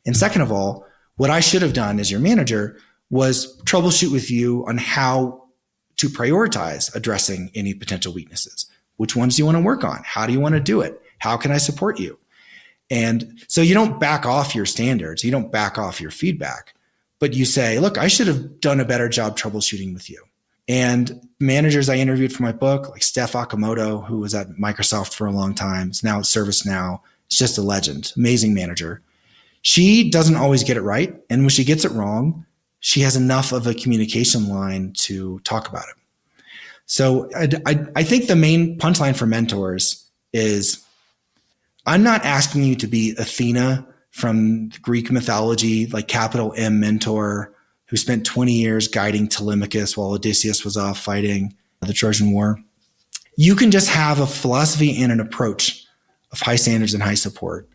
And second of all, what I should have done as your manager was troubleshoot with you on how to prioritize addressing any potential weaknesses. Which ones do you want to work on? How do you want to do it? How can I support you? And so you don't back off your standards. You don't back off your feedback, but you say, look, I should have done a better job troubleshooting with you. And managers I interviewed for my book, like Steph Akamoto, who was at Microsoft for a long time, is now at ServiceNow. It's just a legend, amazing manager. She doesn't always get it right. And when she gets it wrong, she has enough of a communication line to talk about it. So I think the main punchline for mentors is I'm not asking you to be Athena from Greek mythology, like capital M mentor, who spent 20 years guiding Telemachus while Odysseus was off fighting the Trojan War. You can just have a philosophy and an approach of high standards and high support,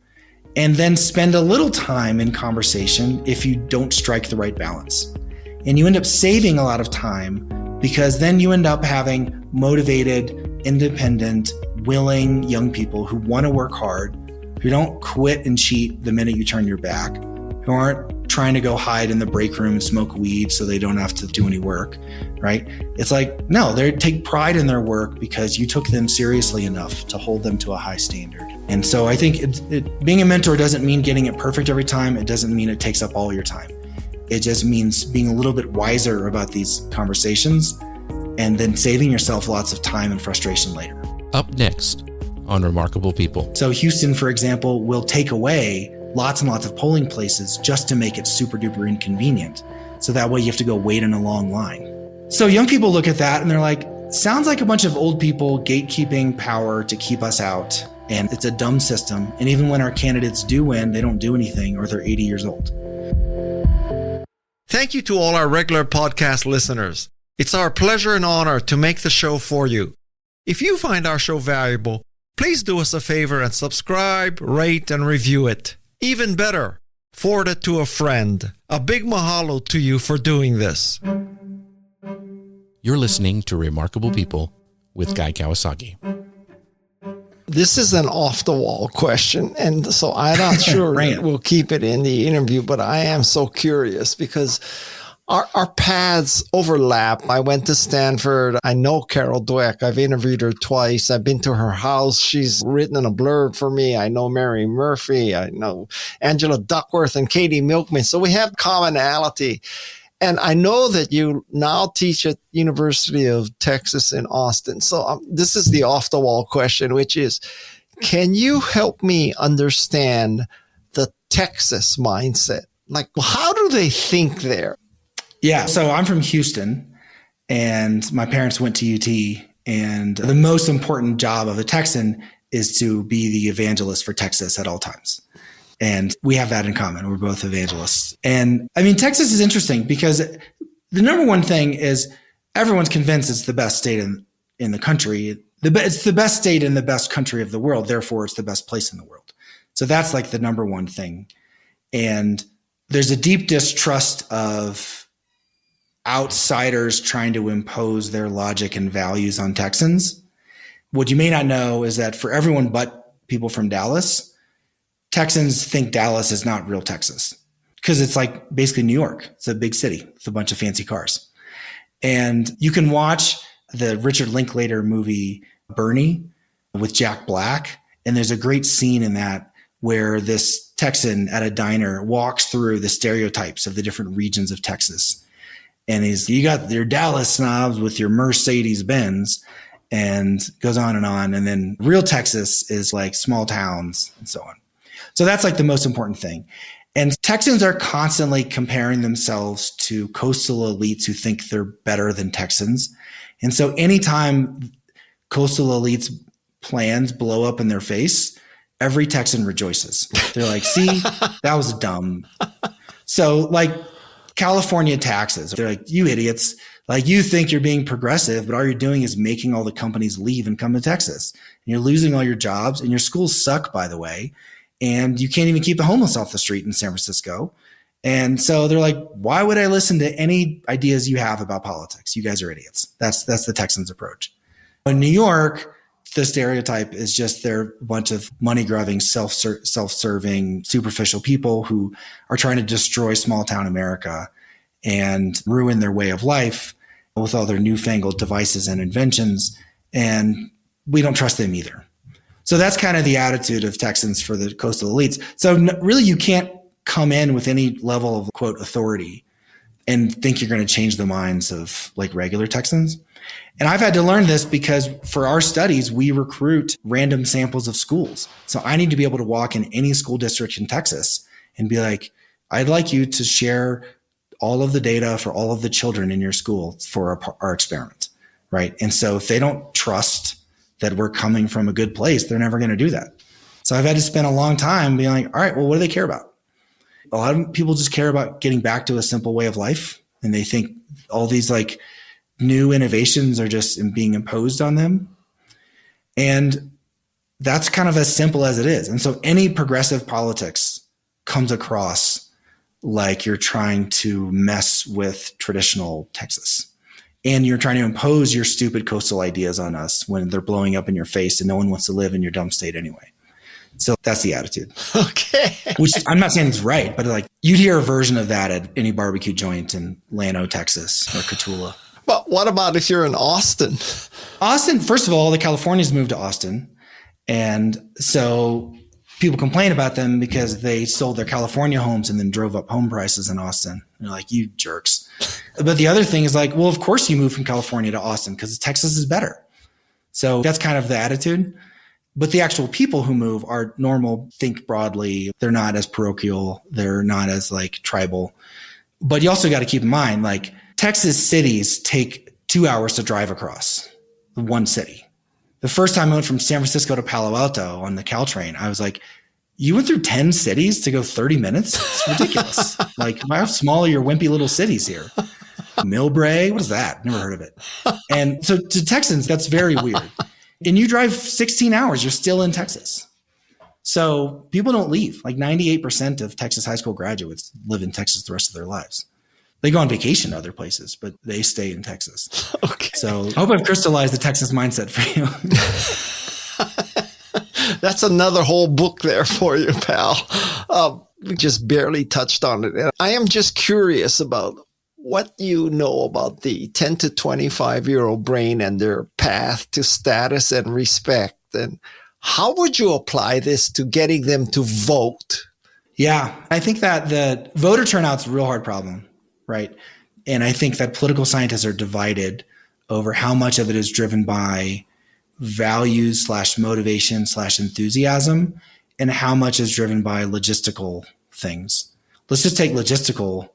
and then spend a little time in conversation if you don't strike the right balance. And you end up saving a lot of time because then you end up having motivated, independent, willing young people who want to work hard, who don't quit and cheat the minute you turn your back, who aren't trying to go hide in the break room and smoke weed so they don't have to do any work, right? It's like, no, they take pride in their work because you took them seriously enough to hold them to a high standard. And so I think being a mentor doesn't mean getting it perfect every time. It doesn't mean it takes up all your time. It just means being a little bit wiser about these conversations and then saving yourself lots of time and frustration later. Up next on Remarkable People. So Houston, for example, will take away lots and lots of polling places just to make it super duper inconvenient. So that way you have to go wait in a long line. So young people look at that and they're like, sounds like a bunch of old people gatekeeping power to keep us out. And it's a dumb system. And even when our candidates do win, they don't do anything or they're 80 years old. Thank you to all our regular podcast listeners. It's our pleasure and honor to make the show for you. If you find our show valuable, please do us a favor and subscribe, rate, and review it. Even better, forward it to a friend. A big mahalo to you for doing this. You're listening to Remarkable People with Guy Kawasaki. This is an off-the-wall question, and so I'm not sure we'll keep it in the interview, but I am so curious because our paths overlap. I went to Stanford. I know Carol Dweck. I've interviewed her twice. I've been to her house. She's written a blurb for me. I know Mary Murphy. I know Angela Duckworth and Katie Milkman. So we have commonality. And I know that you now teach at University of Texas in Austin. So this is the off-the-wall question, which is, can you help me understand the Texas mindset? Like, how do they think there? Yeah. So I'm from Houston, and my parents went to UT. And the most important job of a Texan is to be the evangelist for Texas at all times. And we have that in common. We're both evangelists. And I mean, Texas is interesting because the number one thing is everyone's convinced it's the best state in the country. It's the best state in the best country of the world. Therefore, it's the best place in the world. So that's like the number one thing. And there's a deep distrust of outsiders trying to impose their logic and values on Texans. What you may not know is that for everyone but people from Dallas, Texans think Dallas is not real Texas because it's like basically New York. It's a big city with a bunch of fancy cars. And you can watch the Richard Linklater movie Bernie with Jack Black. And there's a great scene in that where this Texan at a diner walks through the stereotypes of the different regions of Texas. And you got your Dallas snobs with your Mercedes Benz, and goes on. And then real Texas is like small towns and so on. So that's like the most important thing. And Texans are constantly comparing themselves to coastal elites who think they're better than Texans. And so anytime coastal elites' plans blow up in their face, every Texan rejoices. They're like, see, that was dumb. So like California taxes, they're like, you idiots. Like, you think you're being progressive, but all you're doing is making all the companies leave and come to Texas. And you're losing all your jobs, and your schools suck, by the way. And you can't even keep the homeless off the street in San Francisco. And so they're like, why would I listen to any ideas you have about politics? You guys are idiots. That's the Texans' approach. In New York, the stereotype is just they're a bunch of money-grubbing, self-serving, superficial people who are trying to destroy small-town America and ruin their way of life with all their newfangled devices and inventions. And we don't trust them either. So that's kind of the attitude of Texans for the coastal elites. So really, you can't come in with any level of, quote, authority and think you're going to change the minds of like regular Texans. And I've had to learn this because for our studies, we recruit random samples of schools. So I need to be able to walk in any school district in Texas and be like, I'd like you to share all of the data for all of the children in your school for our experiment, right? And so if they don't trust that we're coming from a good place, they're never going to do that. So I've had to spend a long time being like, all right, well, what do they care about? A lot of people just care about getting back to a simple way of life. And they think all these like new innovations are just being imposed on them. And that's kind of as simple as it is. And so any progressive politics comes across like you're trying to mess with traditional Texas. And you're trying to impose your stupid coastal ideas on us when they're blowing up in your face and no one wants to live in your dumb state anyway. So that's the attitude. Okay. Which I'm not saying it's right, but like you'd hear a version of that at any barbecue joint in Llano, Texas or Cotulla. But what about if you're in Austin? Austin, first of all, the Californians moved to Austin. And so people complain about them because they sold their California homes and then drove up home prices in Austin. And they're like, you jerks. But the other thing is like, well, of course you moved from California to Austin because Texas is better. So that's kind of the attitude. But the actual people who move are normal, think broadly. They're not as parochial. They're not as like tribal. But you also got to keep in mind, like Texas cities take 2 hours to drive across one city. The first time I went from San Francisco to Palo Alto on the Caltrain, I was like, you went through 10 cities to go 30 minutes? It's ridiculous. Like, how small are your wimpy little cities here? Millbrae? What is that? Never heard of it. And so to Texans, that's very weird. And you drive 16 hours, you're still in Texas. So people don't leave. Like 98% of Texas high school graduates live in Texas the rest of their lives. They go on vacation to other places, but they stay in Texas. Okay. So I hope I've crystallized the Texas mindset for you. That's another whole book there for you, pal. We just barely touched on it. And I am just curious about what you know about the 10 to 25-year-old brain and their path to status and respect. And how would you apply this to getting them to vote? Yeah, I think that the voter turnout's a real hard problem, right? And I think that political scientists are divided over how much of it is driven by values / motivation / enthusiasm and how much is driven by logistical things. Let's just take logistical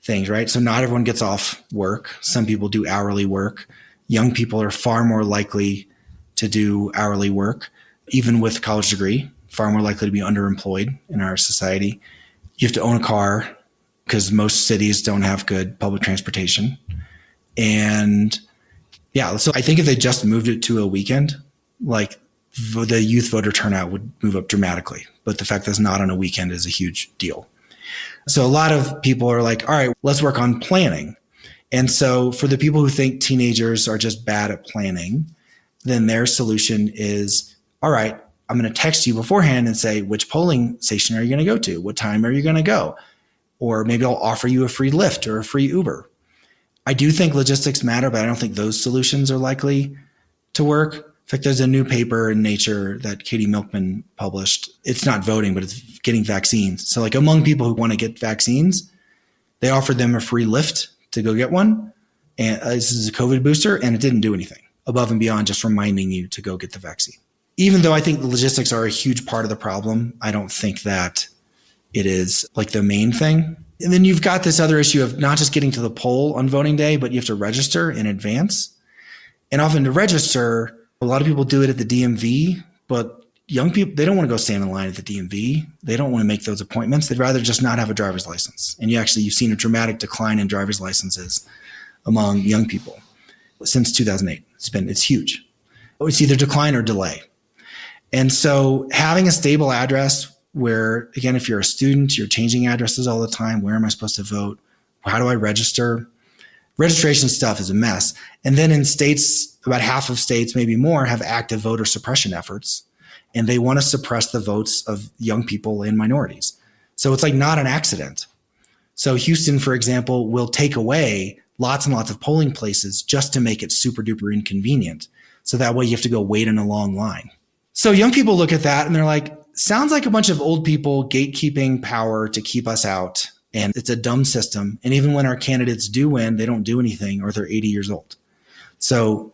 things, right? So not everyone gets off work. Some people do hourly work. Young people are far more likely to do hourly work, even with a college degree, far more likely to be underemployed in our society. You have to own a car because most cities don't have good public transportation. And yeah, so I think if they just moved it to a weekend, like the youth voter turnout would move up dramatically. But the fact that it's not on a weekend is a huge deal. So a lot of people are like, all right, let's work on planning. And so for the people who think teenagers are just bad at planning, then their solution is, all right, I'm going to text you beforehand and say, which polling station are you going to go to? What time are you going to go? Or maybe I'll offer you a free Lyft or a free Uber. I do think logistics matter, but I don't think those solutions are likely to work. In fact, there's a new paper in Nature that Katie Milkman published. It's not voting, but it's getting vaccines. So like among people who want to get vaccines, they offered them a free Lyft to go get one. And this is a COVID booster, and it didn't do anything above and beyond just reminding you to go get the vaccine. Even though I think the logistics are a huge part of the problem, I don't think that it is like the main thing. And then you've got this other issue of not just getting to the poll on voting day, but you have to register in advance. And often to register, a lot of people do it at the DMV, but young people, they don't want to go stand in line at the DMV. They don't want to make those appointments. They'd rather just not have a driver's license. And you've seen a dramatic decline in driver's licenses among young people since 2008. It's huge. It's either decline or delay. And so having a stable address where, again, if you're a student, you're changing addresses all the time. Where am I supposed to vote? How do I register? Registration stuff is a mess. And then in states, about half of states, maybe more, have active voter suppression efforts. And they want to suppress the votes of young people and minorities. So it's like not an accident. So Houston, for example, will take away lots and lots of polling places just to make it super duper inconvenient. So that way you have to go wait in a long line. So young people look at that and they're like, sounds like a bunch of old people gatekeeping power to keep us out. And it's a dumb system. And even when our candidates do win, they don't do anything or they're 80 years old. So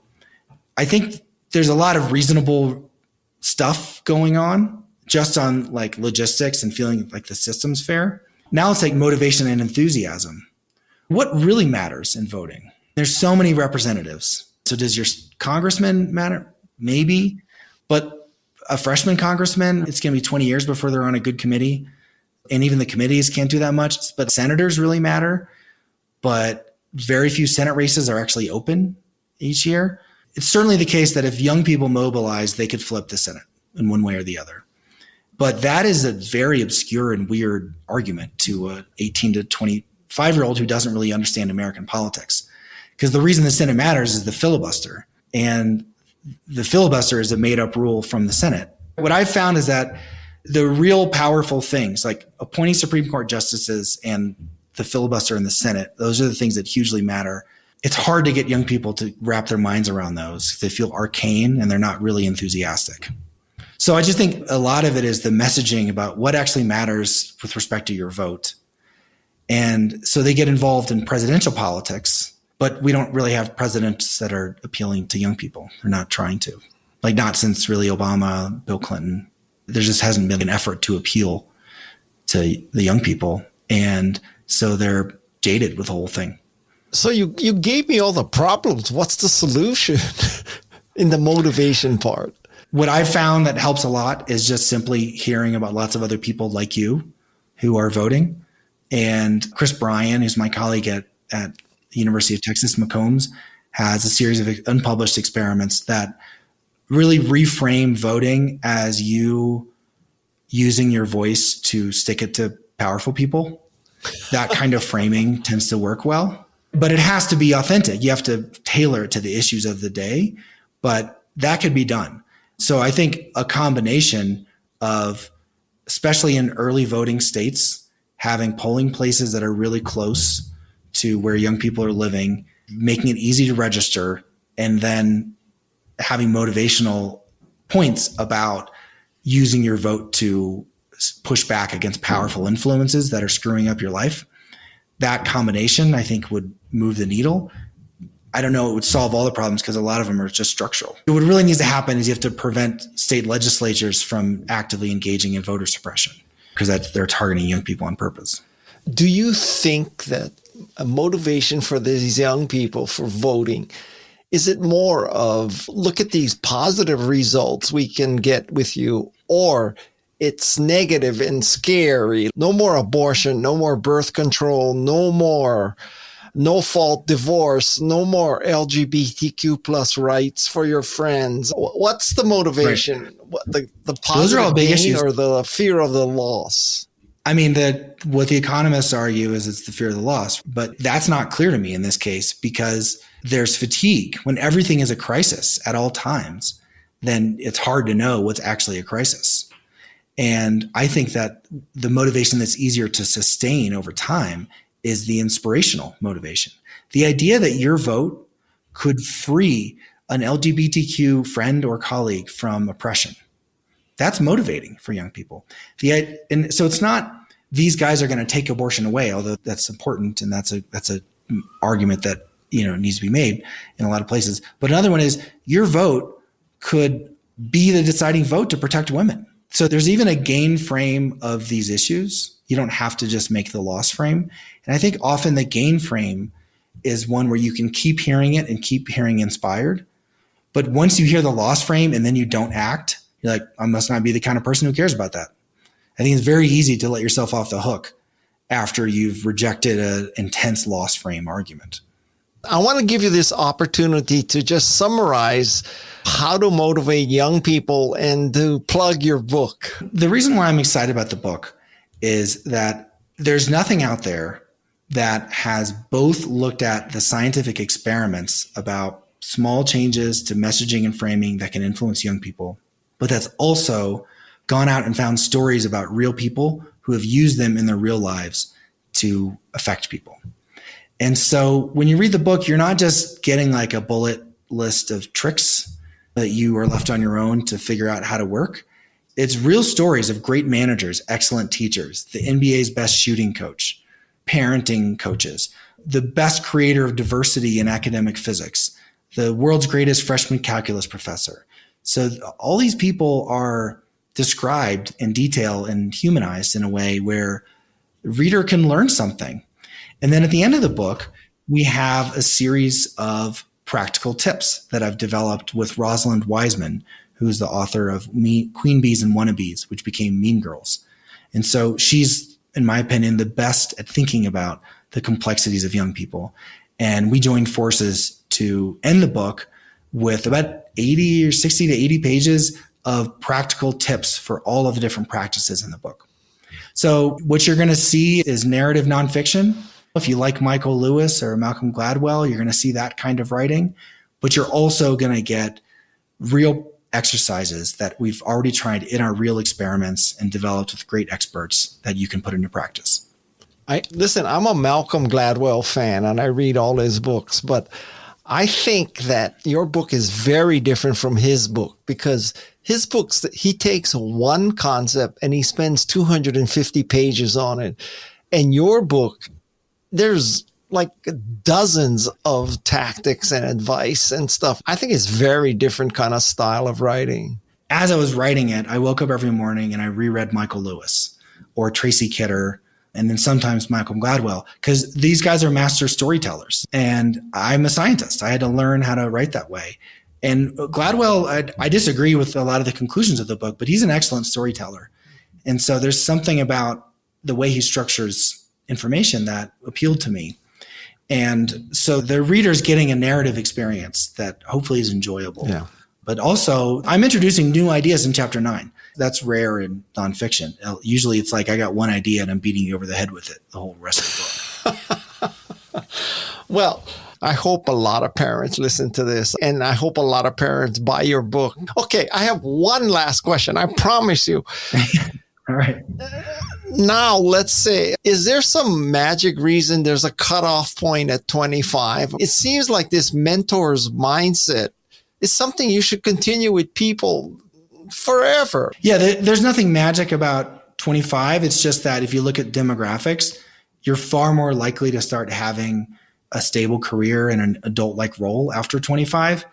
I think there's a lot of reasonable stuff going on just on like logistics and feeling like the system's fair. Now it's like motivation and enthusiasm. What really matters in voting? There's so many representatives. So does your congressman matter? Maybe. But a freshman congressman, it's going to be 20 years before they're on a good committee. And even the committees can't do that much. But senators really matter. But very few Senate races are actually open each year. It's certainly the case that if young people mobilize, they could flip the Senate in one way or the other. But that is a very obscure and weird argument to an 18 to 25-year-old who doesn't really understand American politics. Because the reason the Senate matters is the filibuster. And the filibuster is a made-up rule from the Senate. What I've found is that the real powerful things, like appointing Supreme Court justices and the filibuster in the Senate, those are the things that hugely matter. It's hard to get young people to wrap their minds around those. They feel arcane and they're not really enthusiastic. So I just think a lot of it is the messaging about what actually matters with respect to your vote. And so they get involved in presidential politics, but we don't really have presidents that are appealing to young people. They're not trying to. Like not since really Obama, Bill Clinton. There just hasn't been an effort to appeal to the young people. And so they're jaded with the whole thing. So you gave me all the problems. What's the solution in the motivation part? What I've found that helps a lot is just simply hearing about lots of other people like you who are voting. And Chris Bryan, who's my colleague at the University of Texas McCombs, has a series of unpublished experiments that really reframe voting as you using your voice to stick it to powerful people. that kind of framing tends to work well. But it has to be authentic. You have to tailor it to the issues of the day, but that could be done. So I think a combination of, especially in early voting states, having polling places that are really close to where young people are living, making it easy to register, and then having motivational points about using your vote to push back against powerful influences that are screwing up your life. That combination, I think, would move the needle. I don't know it would solve all the problems because a lot of them are just structural. What really needs to happen is you have to prevent state legislatures from actively engaging in voter suppression because they're targeting young people on purpose. Do you think that a motivation for these young people for voting, is it more of look at these positive results we can get with you, or it's negative and scary? No more abortion, no more birth control, no more no-fault divorce, no more LGBTQ plus rights for your friends. What's the motivation? Right. What, the positive Those are all big issues. Or the fear of the loss? I mean, what the economists argue is it's the fear of the loss, but that's not clear to me in this case because there's fatigue. When everything is a crisis at all times, then it's hard to know what's actually a crisis. And I think that the motivation that's easier to sustain over time is the inspirational motivation. The idea that your vote could free an LGBTQ friend or colleague from oppression. That's motivating for young people. And so it's not these guys are going to take abortion away, although that's important and that's a argument that needs to be made in a lot of places. But another one is your vote could be the deciding vote to protect women. So there's even a gain frame of these issues. You don't have to just make the loss frame. And I think often the gain frame is one where you can keep hearing it and keep hearing inspired. But once you hear the loss frame and then you don't act, you're like, I must not be the kind of person who cares about that. I think it's very easy to let yourself off the hook after you've rejected an intense loss frame argument. I want to give you this opportunity to just summarize how to motivate young people and to plug your book. The reason why I'm excited about the book is that there's nothing out there that has both looked at the scientific experiments about small changes to messaging and framing that can influence young people, but that's also gone out and found stories about real people who have used them in their real lives to affect people. And so when you read the book, you're not just getting like a bullet list of tricks that you are left on your own to figure out how to work. It's real stories of great managers, excellent teachers, the NBA's best shooting coach, parenting coaches, the best creator of diversity in academic physics, the world's greatest freshman calculus professor. So all these people are described in detail and humanized in a way where the reader can learn something. And then at the end of the book, we have a series of practical tips that I've developed with Rosalind Wiseman, who's the author of Queen Bees and Wannabes, which became Mean Girls. And so she's, in my opinion, the best at thinking about the complexities of young people. And we joined forces to end the book with about 80 or 60 to 80 pages of practical tips for all of the different practices in the book. So what you're going to see is narrative nonfiction. If you like Michael Lewis or Malcolm Gladwell, you're going to see that kind of writing, but you're also going to get real exercises that we've already tried in our real experiments and developed with great experts that you can put into practice. Listen, I'm a Malcolm Gladwell fan and I read all his books, but I think that your book is very different from his book because his books, he takes one concept and he spends 250 pages on it. And your book, there's like dozens of tactics and advice and stuff. I think it's very different kind of style of writing. As I was writing it, I woke up every morning and I reread Michael Lewis or Tracy Kidder and then sometimes Malcolm Gladwell because these guys are master storytellers. And I'm a scientist. I had to learn how to write that way. And Gladwell, I disagree with a lot of the conclusions of the book, but he's an excellent storyteller. And so there's something about the way he structures information that appealed to me. And so the reader's getting a narrative experience that hopefully is enjoyable. Yeah. But also, I'm introducing new ideas in chapter 9. that's rare in nonfiction. Usually it's like, I got one idea and I'm beating you over the head with it the whole rest of the book. Well, I hope a lot of parents listen to this, and I hope a lot of parents buy your book. Okay, I have one last question. I promise you. All right. Now, let's say, is there some magic reason there's a cutoff point at 25? It seems like this mentor's mindset is something you should continue with people forever. Yeah, there's nothing magic about 25. It's just that if you look at demographics, you're far more likely to start having a stable career in an adult-like role after 25.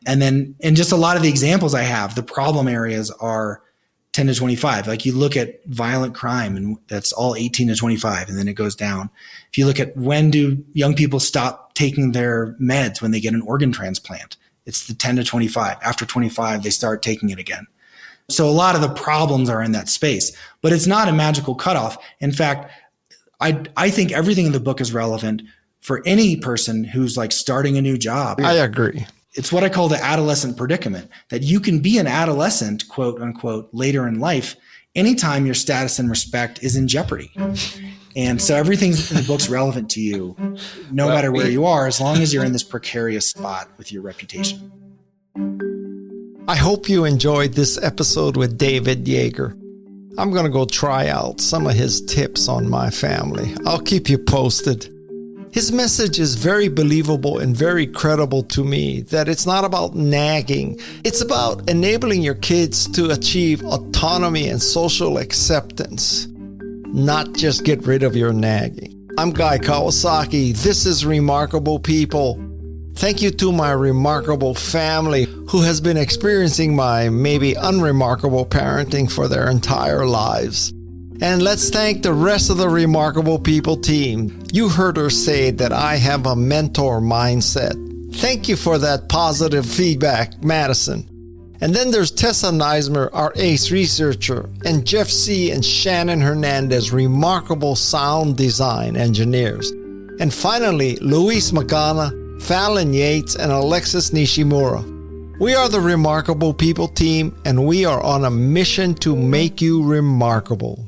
And then, in just a lot of the examples I have, the problem areas are 10 to 25. Like you look at violent crime, and that's all 18 to 25, and then it goes down. If you look at when do young people stop taking their meds when they get an organ transplant, it's the 10 to 25. After 25, they start taking it again. So a lot of the problems are in that space, but it's not a magical cutoff. In fact, I think everything in the book is relevant for any person who's like starting a new job. I agree. It's what I call the adolescent predicament, that you can be an adolescent, quote unquote, later in life, anytime your status and respect is in jeopardy. And so everything in the book's relevant to you, no matter where you are, as long as you're in this precarious spot with your reputation. I hope you enjoyed this episode with David Yeager. I'm going to go try out some of his tips on my family. I'll keep you posted. His message is very believable and very credible to me, that it's not about nagging. It's about enabling your kids to achieve autonomy and social acceptance, not just get rid of your nagging. I'm Guy Kawasaki. This is Remarkable People. Thank you to my remarkable family who has been experiencing my maybe unremarkable parenting for their entire lives. And let's thank the rest of the Remarkable People team. You heard her say that I have a mentor mindset. Thank you for that positive feedback, Madison. And then there's Tessa Neismer, our ace researcher, and Jeff C. and Shannon Hernandez, remarkable sound design engineers. And finally, Luis Magana, Fallon Yates, and Alexis Nishimura. We are the Remarkable People team, and we are on a mission to make you remarkable.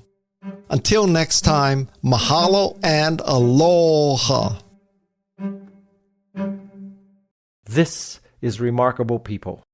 Until next time, mahalo and aloha. This is Remarkable People.